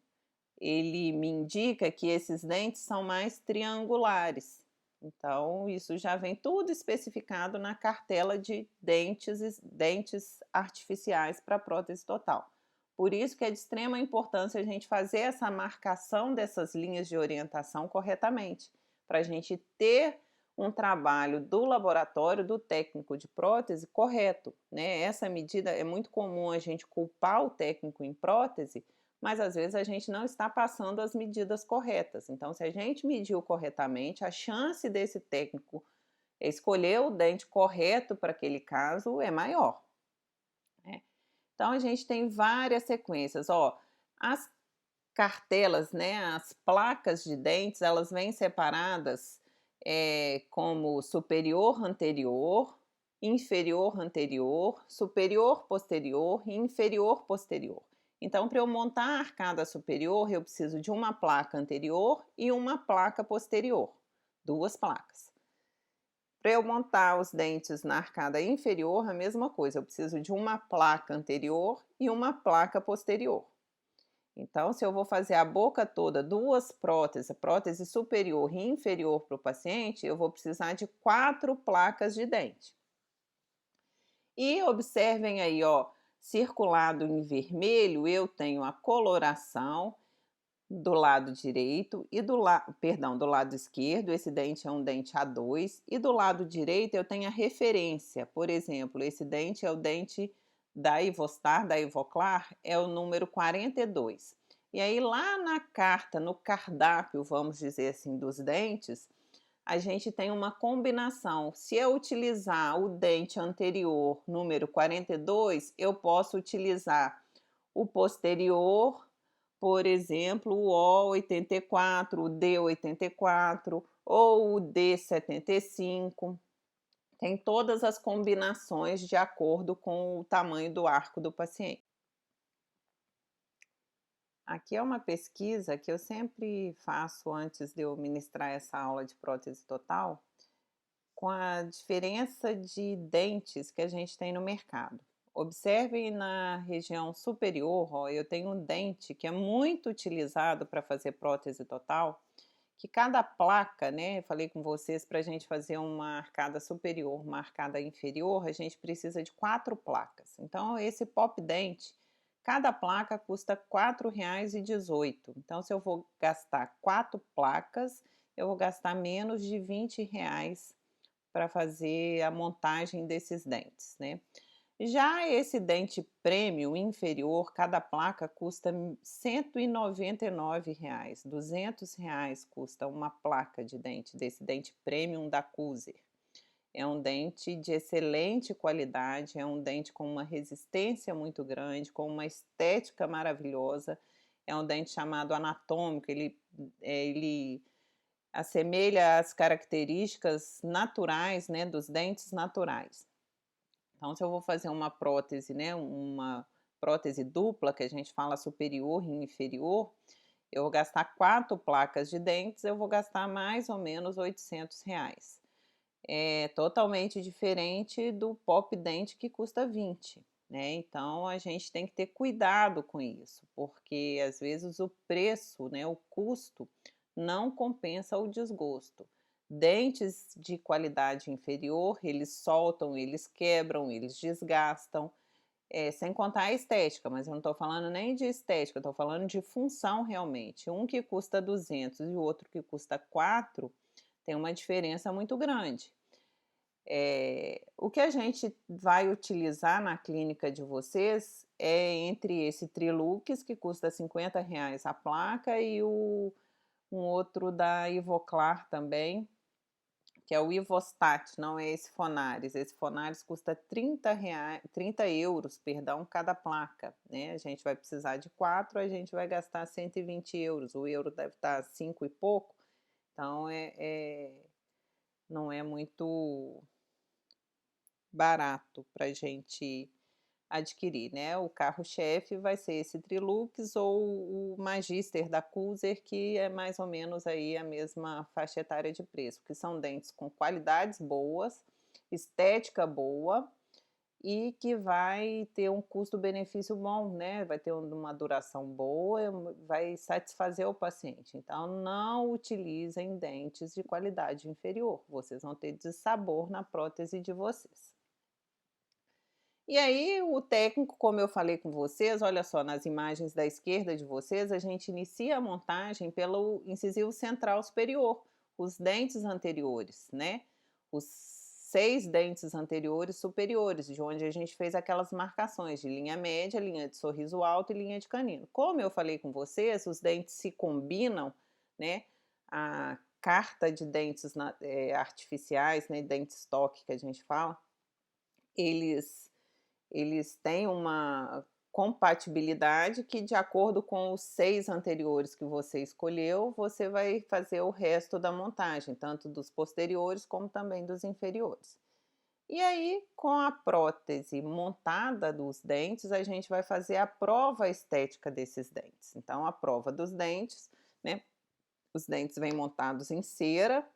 ele me indica que esses dentes são mais triangulares. Então, isso já vem tudo especificado na cartela de dentes artificiais para prótese total. Por isso que é de extrema importância a gente fazer essa marcação dessas linhas de orientação corretamente, para a gente ter um trabalho do laboratório, do técnico de prótese correto, né? Essa medida é muito comum a gente culpar o técnico em prótese, mas às vezes a gente não está passando as medidas corretas. Então, se a gente mediu corretamente, a chance desse técnico escolher o dente correto para aquele caso é maior, né? Então, a gente tem várias sequências. Ó, as cartelas, né, as placas de dentes, elas vêm separadas como superior anterior, inferior anterior, superior posterior e inferior posterior. Então, para eu montar a arcada superior, eu preciso de uma placa anterior e uma placa posterior, duas placas. Para eu montar os dentes na arcada inferior, a mesma coisa, eu preciso de uma placa anterior e uma placa posterior. Então, se eu vou fazer a boca toda, duas próteses, prótese superior e inferior para o paciente, eu vou precisar de 4 placas de dente. E observem aí, ó, circulado em vermelho, eu tenho a coloração do lado direito e do lado esquerdo, esse dente é um dente A2, e do lado direito eu tenho a referência. Por exemplo, esse dente é o dente da Ivostar, da Ivoclar, é o número 42. E aí lá na carta, no cardápio, vamos dizer assim, dos dentes, a gente tem uma combinação. Se eu utilizar o dente anterior, número 42, eu posso utilizar o posterior, por exemplo, o O84, o D84 ou o D75. Tem todas as combinações de acordo com o tamanho do arco do paciente. Aqui é uma pesquisa que eu sempre faço antes de eu ministrar essa aula de prótese total, com a diferença de dentes que a gente tem no mercado. Observem na região superior, ó, eu tenho um dente que é muito utilizado para fazer prótese total, que cada placa, né, eu falei com vocês, para a gente fazer uma arcada superior, uma arcada inferior, a gente precisa de 4 placas. Então, esse pop dente, cada placa custa R$ 4,18. Então, se eu vou gastar 4 placas, eu vou gastar menos de R$ 20 para fazer a montagem desses dentes, né? Já esse dente premium inferior, cada placa custa R$ 199, R$ 200 custa uma placa de dente, desse dente premium da Cuser. É um dente de excelente qualidade, é um dente com uma resistência muito grande, com uma estética maravilhosa, é um dente chamado anatômico, ele assemelha as características naturais, né, dos dentes naturais. Então, se eu vou fazer uma prótese, né, uma prótese dupla, que a gente fala superior e inferior, Eu vou gastar 4 placas de dentes, eu vou gastar mais ou menos R$ 800. É totalmente diferente do pop dente que custa 20, né, então a gente tem que ter cuidado com isso, porque às vezes o preço, né, o custo não compensa o desgosto. Dentes de qualidade inferior, eles soltam, eles quebram, eles desgastam, sem contar a estética, mas eu não estou falando nem de estética, eu estou falando de função realmente. Um que custa 200 e o outro que custa 4, tem uma diferença muito grande. O que a gente vai utilizar na clínica de vocês é entre esse Trilux, que custa R$ 50 a placa, e um outro da Ivoclar também, que é o Ivostat, não é esse Fonaris. Esse Fonaris custa €30, perdão, cada placa, né? A gente vai precisar de 4, a gente vai gastar €120. O euro deve estar 5 e pouco, então não é muito barato para gente adquirir, né. O carro-chefe vai ser esse Trilux ou o Magister da Cooser, que é mais ou menos aí a mesma faixa etária de preço, que são dentes com qualidades boas, estética boa e que vai ter um custo-benefício bom, né, vai ter uma duração boa, vai satisfazer o paciente. Então não utilizem dentes de qualidade inferior, vocês vão ter dissabor na prótese de vocês. E aí o técnico, como eu falei com vocês, olha só, nas imagens da esquerda de vocês, a gente inicia a montagem pelo incisivo central superior, os dentes anteriores, né? Os 6 dentes anteriores superiores, de onde a gente fez aquelas marcações de linha média, linha de sorriso alto e linha de canino. Como eu falei com vocês, os dentes se combinam, né? A carta de dentes artificiais, né? Dente estoque que a gente fala, eles eles têm uma compatibilidade que, de acordo com os 6 anteriores que você escolheu, você vai fazer o resto da montagem, tanto dos posteriores como também dos inferiores. E aí, com a prótese montada dos dentes, a gente vai fazer a prova estética desses dentes. Então, a prova dos dentes, né? Os dentes vêm montados em cera,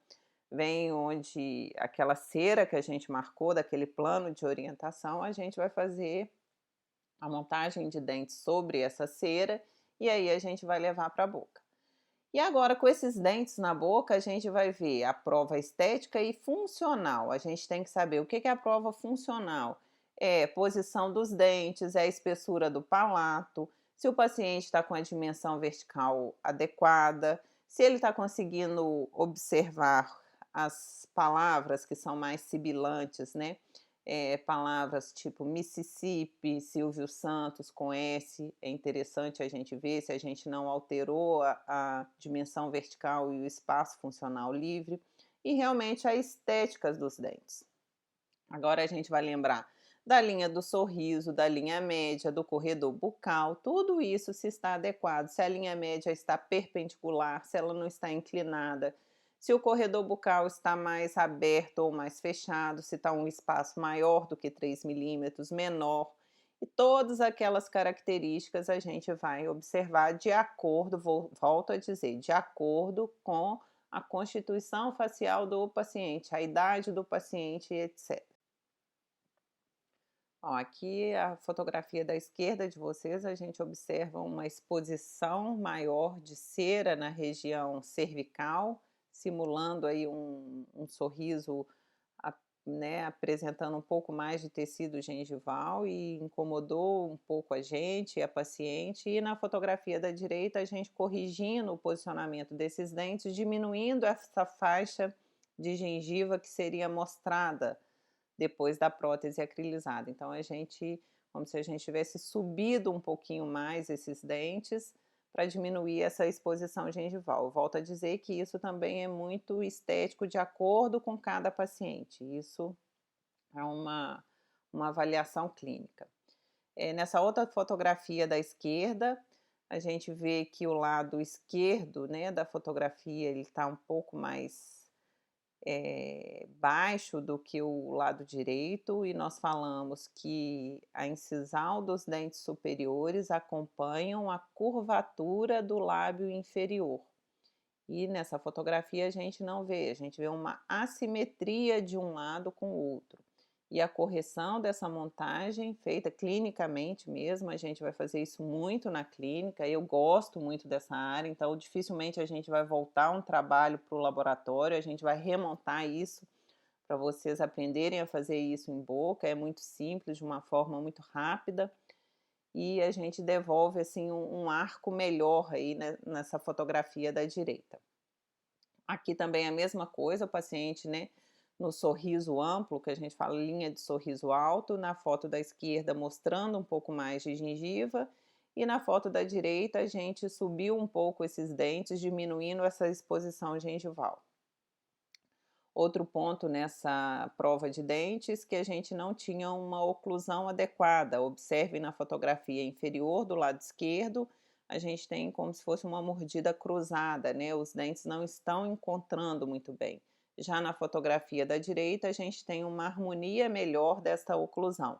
vem onde aquela cera que a gente marcou, daquele plano de orientação, a gente vai fazer a montagem de dentes sobre essa cera e aí a gente vai levar para a boca. E agora, com esses dentes na boca, a gente vai ver a prova estética e funcional. A gente tem que saber o que é a prova funcional. É posição dos dentes, é a espessura do palato, se o paciente está com a dimensão vertical adequada, se ele está conseguindo observar as palavras que são mais sibilantes, né? Palavras tipo Mississippi, Silvio Santos com S, é interessante a gente ver se a gente não alterou a dimensão vertical e o espaço funcional livre, e realmente a estética dos dentes. Agora a gente vai lembrar da linha do sorriso, da linha média, do corredor bucal, tudo isso se está adequado, se a linha média está perpendicular, se ela não está inclinada, se o corredor bucal está mais aberto ou mais fechado, se está um espaço maior do que 3 milímetros, menor. E todas aquelas características a gente vai observar de acordo, volto a dizer, de acordo com a constituição facial do paciente, a idade do paciente, etc. Ó, aqui a fotografia da esquerda de vocês, a gente observa uma exposição maior de cera na região cervical, simulando aí um sorriso, né, apresentando um pouco mais de tecido gengival e incomodou um pouco a gente, a paciente. E na fotografia da direita, a gente corrigindo o posicionamento desses dentes, diminuindo essa faixa de gengiva que seria mostrada depois da prótese acrilizada. Então a gente, como se a gente tivesse subido um pouquinho mais esses dentes para diminuir essa exposição gengival. Eu volto a dizer que isso também é muito estético de acordo com cada paciente. Isso é uma avaliação clínica. Nessa outra fotografia da esquerda, a gente vê que o lado esquerdo, né, da fotografia, ele está um pouco mais baixo do que o lado direito, e nós falamos que a incisal dos dentes superiores acompanham a curvatura do lábio inferior. E nessa fotografia a gente não vê, a gente vê uma assimetria de um lado com o outro. E a correção dessa montagem, feita clinicamente mesmo, a gente vai fazer isso muito na clínica. Eu gosto muito dessa área, então dificilmente a gente vai voltar um trabalho para o laboratório, a gente vai remontar isso para vocês aprenderem a fazer isso em boca. É muito simples, de uma forma muito rápida, e a gente devolve assim um arco melhor aí, né, nessa fotografia da direita. Aqui também é a mesma coisa, o paciente, né, no sorriso amplo, que a gente fala linha de sorriso alto, na foto da esquerda mostrando um pouco mais de gengiva, e na foto da direita a gente subiu um pouco esses dentes, diminuindo essa exposição gengival. Outro ponto nessa prova de dentes, que a gente não tinha uma oclusão adequada. Observe na fotografia inferior do lado esquerdo, a gente tem como se fosse uma mordida cruzada, né? Os dentes não estão encontrando muito bem. Já na fotografia da direita, a gente tem uma harmonia melhor dessa oclusão.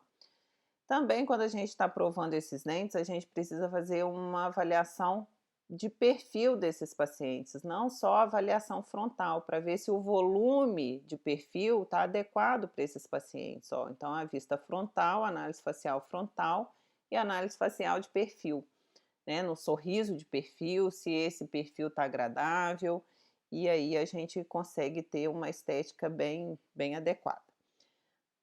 Também, quando a gente está provando esses dentes, a gente precisa fazer uma avaliação de perfil desses pacientes, não só a avaliação frontal, para ver se o volume de perfil está adequado para esses pacientes. Ó. Então, a vista frontal, análise facial frontal e análise facial de perfil, né? No sorriso de perfil, se esse perfil está agradável, e aí a gente consegue ter uma estética bem adequada.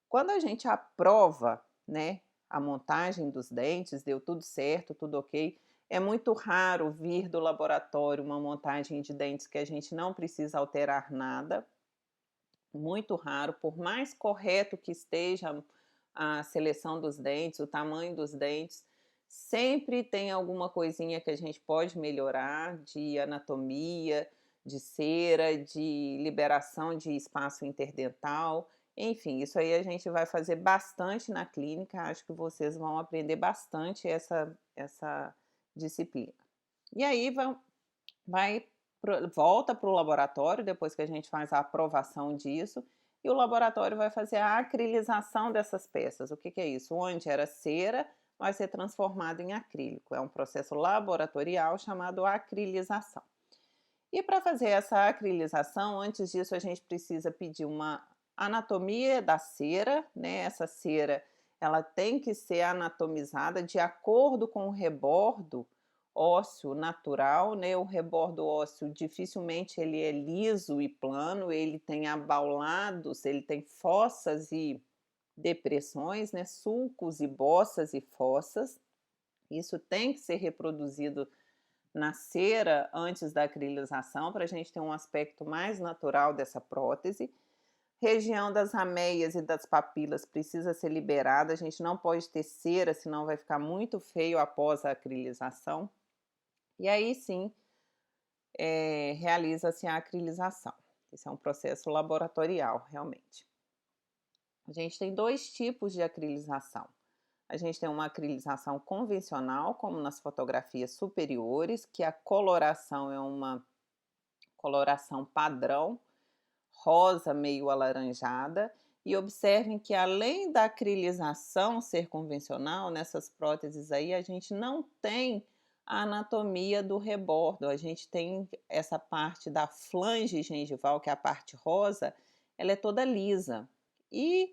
Quando a gente aprova, né, a montagem dos dentes, deu tudo certo, tudo ok, é muito raro vir do laboratório uma montagem de dentes que a gente não precisa alterar nada, muito raro, por mais correto que esteja a seleção dos dentes, o tamanho dos dentes, sempre tem alguma coisinha que a gente pode melhorar de anatomia, de cera, de liberação de espaço interdental. Enfim, isso aí a gente vai fazer bastante na clínica, acho que vocês vão aprender bastante essa disciplina. E aí vai volta para o laboratório, depois que a gente faz a aprovação disso, e o laboratório vai fazer a acrilização dessas peças. O que que é isso? Onde era cera, vai ser transformado em acrílico. É um processo laboratorial chamado acrilização. E para fazer essa acrilização, antes disso a gente precisa pedir uma anatomia da cera, né? Essa cera, ela tem que ser anatomizada de acordo com o rebordo ósseo natural, né? O rebordo ósseo dificilmente ele é liso e plano, ele tem abaulados, ele tem fossas e depressões, né? Sulcos e bossas e fossas. Isso tem que ser reproduzido na cera antes da acrilização, para a gente ter um aspecto mais natural dessa prótese. Região das ameias e das papilas precisa ser liberada, a gente não pode ter cera, senão vai ficar muito feio após a acrilização. E aí sim, realiza-se a acrilização. Esse é um processo laboratorial, realmente. A gente tem dois tipos de acrilização. A gente tem uma acrilização convencional, como nas fotografias superiores, que a coloração é uma coloração padrão, rosa meio alaranjada. E observem que além da acrilização ser convencional, nessas próteses aí, a gente não tem a anatomia do rebordo. A gente tem essa parte da flange gengival, que é a parte rosa, ela é toda lisa. E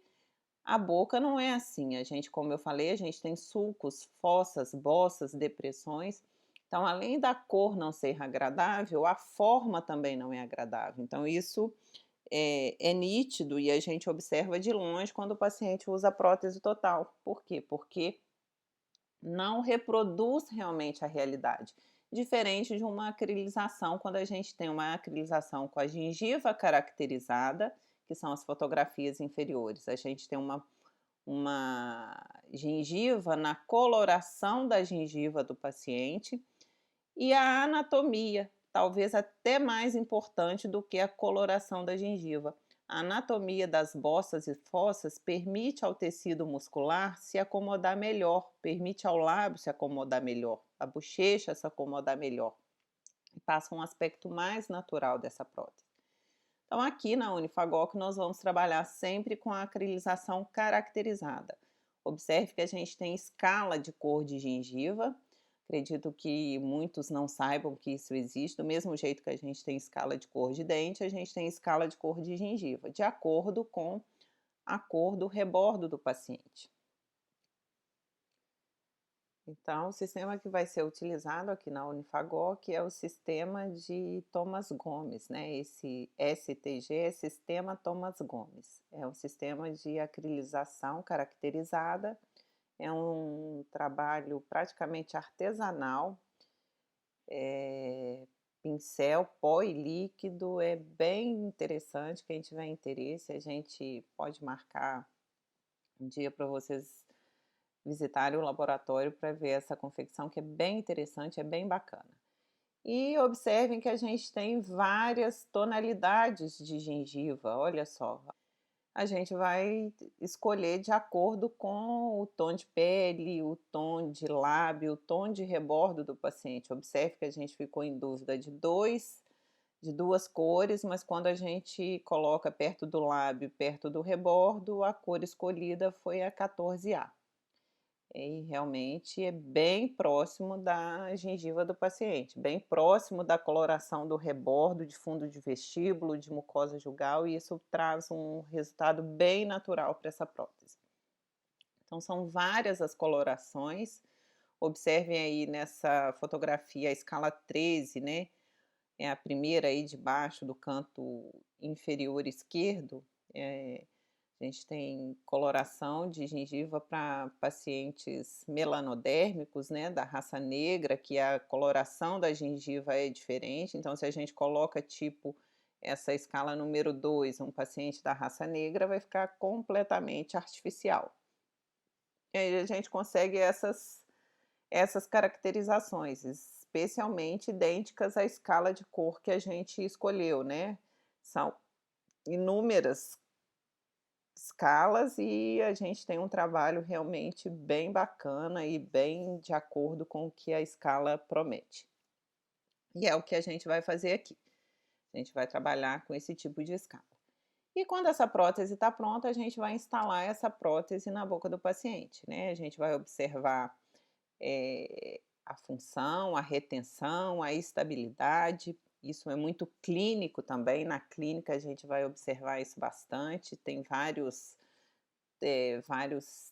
a boca não é assim, a gente, como eu falei, a gente tem sulcos, fossas, bossas, depressões. Então, além da cor não ser agradável, a forma também não é agradável. Então, isso é nítido e a gente observa de longe quando o paciente usa a prótese total. Por quê? Porque não reproduz realmente a realidade. Diferente de uma acrilização, quando a gente tem uma acrilização com a gengiva caracterizada, que são as fotografias inferiores. A gente tem uma gengiva na coloração da gengiva do paciente e a anatomia, talvez até mais importante do que a coloração da gengiva. A anatomia das bossas e fossas permite ao tecido muscular se acomodar melhor, permite ao lábio se acomodar melhor, a bochecha se acomodar melhor, e passa um aspecto mais natural dessa prótese. Então, aqui na Unifagoc, nós vamos trabalhar sempre com a acrilização caracterizada. Observe que a gente tem escala de cor de gengiva. Acredito que muitos não saibam que isso existe. Do mesmo jeito que a gente tem escala de cor de dente, a gente tem escala de cor de gengiva, de acordo com a cor do rebordo do paciente. Então, o sistema que vai ser utilizado aqui na Unifagoc é o sistema de Thomas Gomes, né? Esse STG é Sistema Thomas Gomes. É um sistema de acrilização caracterizada, é um trabalho praticamente artesanal, pincel, pó e líquido, é bem interessante. Quem tiver interesse, a gente pode marcar um dia para vocês visitarem o laboratório para ver essa confecção, que é bem interessante, é bem bacana. E observem que a gente tem várias tonalidades de gengiva, olha só. A gente vai escolher de acordo com o tom de pele, o tom de lábio, o tom de rebordo do paciente. Observe que a gente ficou em dúvida de duas cores, mas quando a gente coloca perto do lábio, perto do rebordo, a cor escolhida foi a 14A. E realmente é bem próximo da gengiva do paciente, bem próximo da coloração do rebordo, de fundo de vestíbulo, de mucosa jugal, e isso traz um resultado bem natural para essa prótese. Então, são várias as colorações. Observem aí nessa fotografia a escala 13, né? É a primeira aí de baixo do canto inferior esquerdo. A gente tem coloração de gengiva para pacientes melanodérmicos, né, da raça negra, que a coloração da gengiva é diferente. Então, se a gente coloca tipo essa escala número 2, um paciente da raça negra, vai ficar completamente artificial. E aí a gente consegue essas caracterizações, especialmente idênticas à escala de cor que a gente escolheu, né? São inúmeras escalas e a gente tem um trabalho realmente bem bacana e bem de acordo com o que a escala promete. E é o que a gente vai fazer aqui. A gente vai trabalhar com esse tipo de escala. E quando essa prótese está pronta, a gente vai instalar essa prótese na boca do paciente, né? A gente vai observar a função, a retenção, a estabilidade. Isso é muito clínico também. Na clínica a gente vai observar isso bastante. Tem vários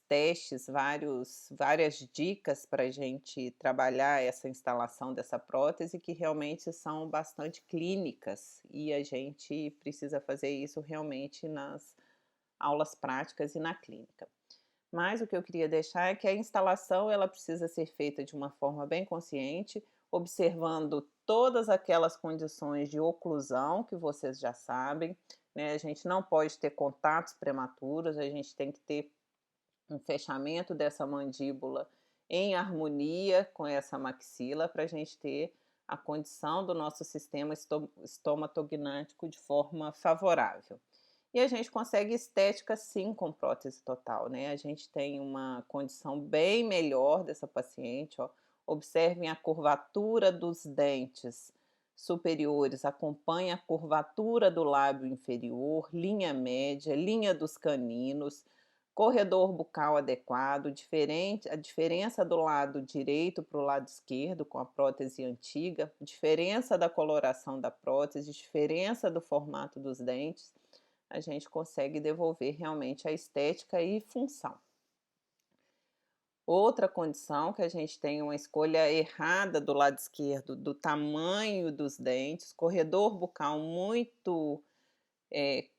testes, várias dicas para a gente trabalhar essa instalação dessa prótese que realmente são bastante clínicas e a gente precisa fazer isso realmente nas aulas práticas e na clínica. Mas o que eu queria deixar é que a instalação ela precisa ser feita de uma forma bem consciente, observando todas aquelas condições de oclusão que vocês já sabem, né? A gente não pode ter contatos prematuros, a gente tem que ter um fechamento dessa mandíbula em harmonia com essa maxila para a gente ter a condição do nosso sistema estomatognático de forma favorável. E a gente consegue estética sim com prótese total, né? A gente tem uma condição bem melhor dessa paciente, ó. Observem a curvatura dos dentes superiores, acompanhe a curvatura do lábio inferior, linha média, linha dos caninos, corredor bucal adequado, a diferença do lado direito para o lado esquerdo com a prótese antiga, diferença da coloração da prótese, diferença do formato dos dentes, a gente consegue devolver realmente a estética e função. Outra condição que a gente tem uma escolha errada do lado esquerdo do tamanho dos dentes, corredor bucal muito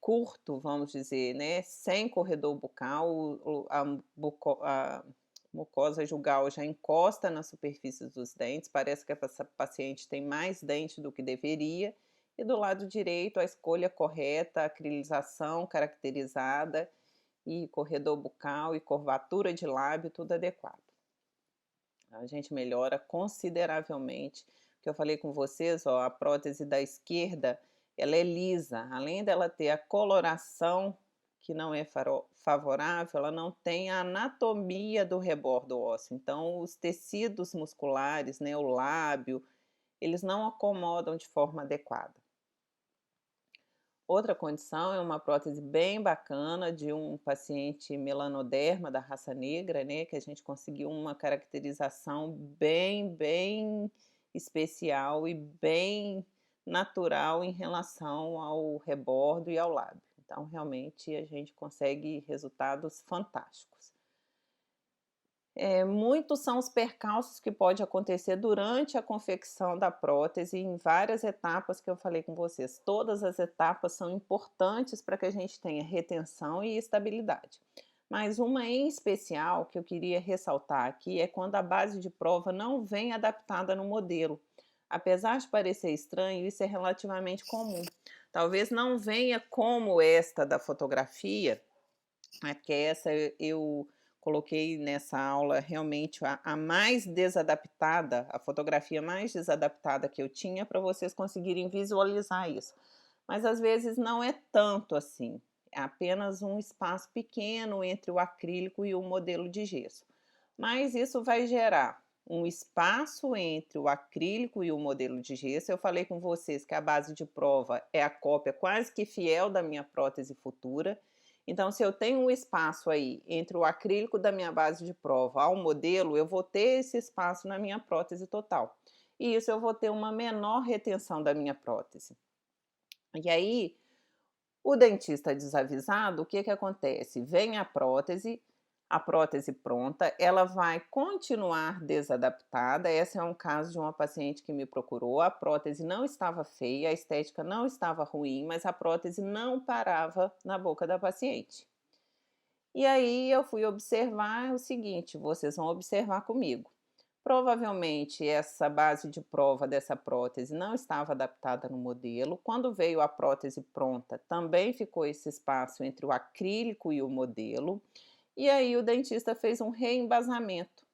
curto, vamos dizer, né? Sem corredor bucal, a mucosa jugal já encosta na superfície dos dentes, parece que essa paciente tem mais dente do que deveria. E do lado direito, a escolha correta, a acrilização caracterizada e corredor bucal e curvatura de lábio, tudo adequado. A gente melhora consideravelmente. O que eu falei com vocês, ó, a prótese da esquerda, ela é lisa. Além dela ter a coloração que não é favorável, ela não tem a anatomia do rebordo ósseo. Então, os tecidos musculares, né, o lábio, eles não acomodam de forma adequada. Outra condição é uma prótese bem bacana de um paciente melanoderma da raça negra, né, que a gente conseguiu uma caracterização bem especial e bem natural em relação ao rebordo e ao lábio. Então, realmente, a gente consegue resultados fantásticos. Muitos são os percalços que pode acontecer durante a confecção da prótese em várias etapas que eu falei com vocês. Todas as etapas são importantes para que a gente tenha retenção e estabilidade. Mas uma em especial que eu queria ressaltar aqui é quando a base de prova não vem adaptada no modelo. Apesar de parecer estranho, isso é relativamente comum. Talvez não venha como esta da fotografia, porque essa eu coloquei nessa aula realmente a mais desadaptada, a fotografia mais desadaptada que eu tinha, para vocês conseguirem visualizar isso. Mas às vezes não é tanto assim, é apenas um espaço pequeno entre o acrílico e o modelo de gesso. Mas isso vai gerar um espaço entre o acrílico e o modelo de gesso. Eu falei com vocês que a base de prova é a cópia quase que fiel da minha prótese futura. Então, se eu tenho um espaço aí entre o acrílico da minha base de prova ao modelo, eu vou ter esse espaço na minha prótese total. E isso eu vou ter uma menor retenção da minha prótese. E aí, o dentista desavisado, o que acontece? Vem a prótese pronta, ela vai continuar desadaptada. Esse é um caso de uma paciente que me procurou. A prótese não estava feia, a estética não estava ruim, mas a prótese não parava na boca da paciente. E aí eu fui observar o seguinte, vocês vão observar comigo. Provavelmente essa base de prova dessa prótese não estava adaptada no modelo. Quando veio a prótese pronta, também ficou esse espaço entre o acrílico e o modelo. E aí o dentista fez um reembasamento.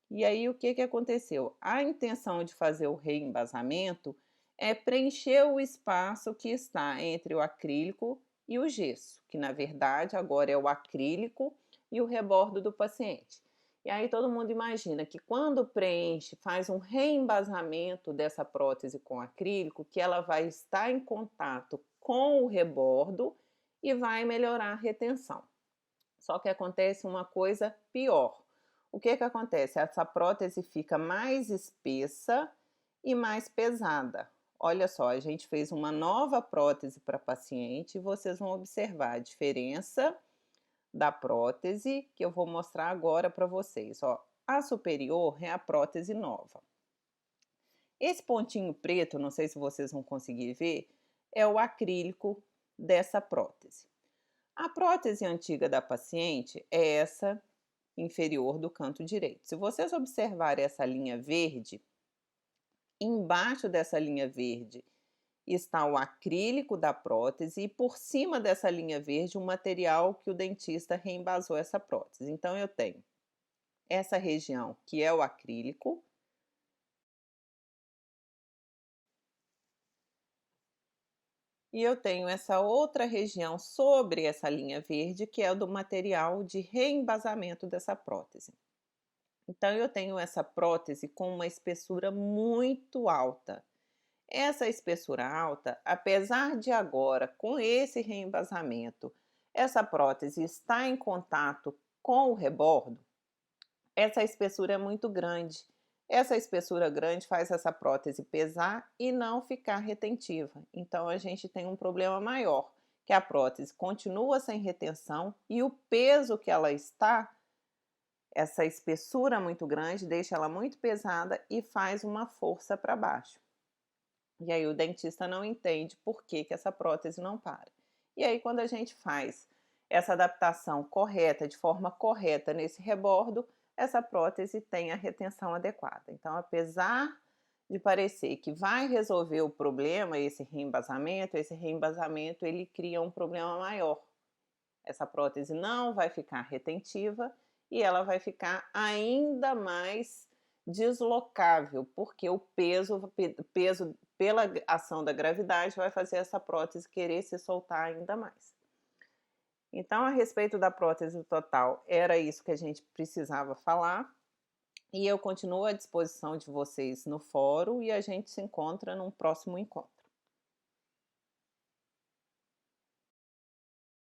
E aí o que aconteceu? A intenção de fazer o reembasamento é preencher o espaço que está entre o acrílico e o gesso, que na verdade agora é o acrílico e o rebordo do paciente. E aí todo mundo imagina que quando preenche, faz um reembasamento dessa prótese com acrílico, que ela vai estar em contato com o rebordo e vai melhorar a retenção. Só que acontece uma coisa pior. O que acontece? Essa prótese fica mais espessa e mais pesada. Olha só, a gente fez uma nova prótese para paciente e vocês vão observar a diferença da prótese que eu vou mostrar agora para vocês. Ó, a superior é a prótese nova. Esse pontinho preto, não sei se vocês vão conseguir ver, é o acrílico dessa prótese. A prótese antiga da paciente é essa inferior do canto direito. Se vocês observarem essa linha verde, embaixo dessa linha verde está o acrílico da prótese e por cima dessa linha verde o material que o dentista reembasou essa prótese. Então eu tenho essa região que é o acrílico, e eu tenho essa outra região sobre essa linha verde que é o do material de reembasamento dessa prótese. Então eu tenho essa prótese com uma espessura muito alta. Essa espessura alta, apesar de agora, com esse reembasamento, essa prótese está em contato com o rebordo, essa espessura é muito grande. Essa espessura grande faz essa prótese pesar e não ficar retentiva. Então a gente tem um problema maior, que a prótese continua sem retenção e o peso que ela está, essa espessura muito grande, deixa ela muito pesada e faz uma força para baixo. E aí o dentista não entende por que essa prótese não para. E aí quando a gente faz essa adaptação correta, de forma correta nesse rebordo, essa prótese tem a retenção adequada. Então, apesar de parecer que vai resolver o problema, esse reembasamento ele cria um problema maior. Essa prótese não vai ficar retentiva e ela vai ficar ainda mais deslocável, porque o peso pela ação da gravidade vai fazer essa prótese querer se soltar ainda mais. Então, a respeito da prótese total, era isso que a gente precisava falar. E eu continuo à disposição de vocês no fórum e a gente se encontra num próximo encontro.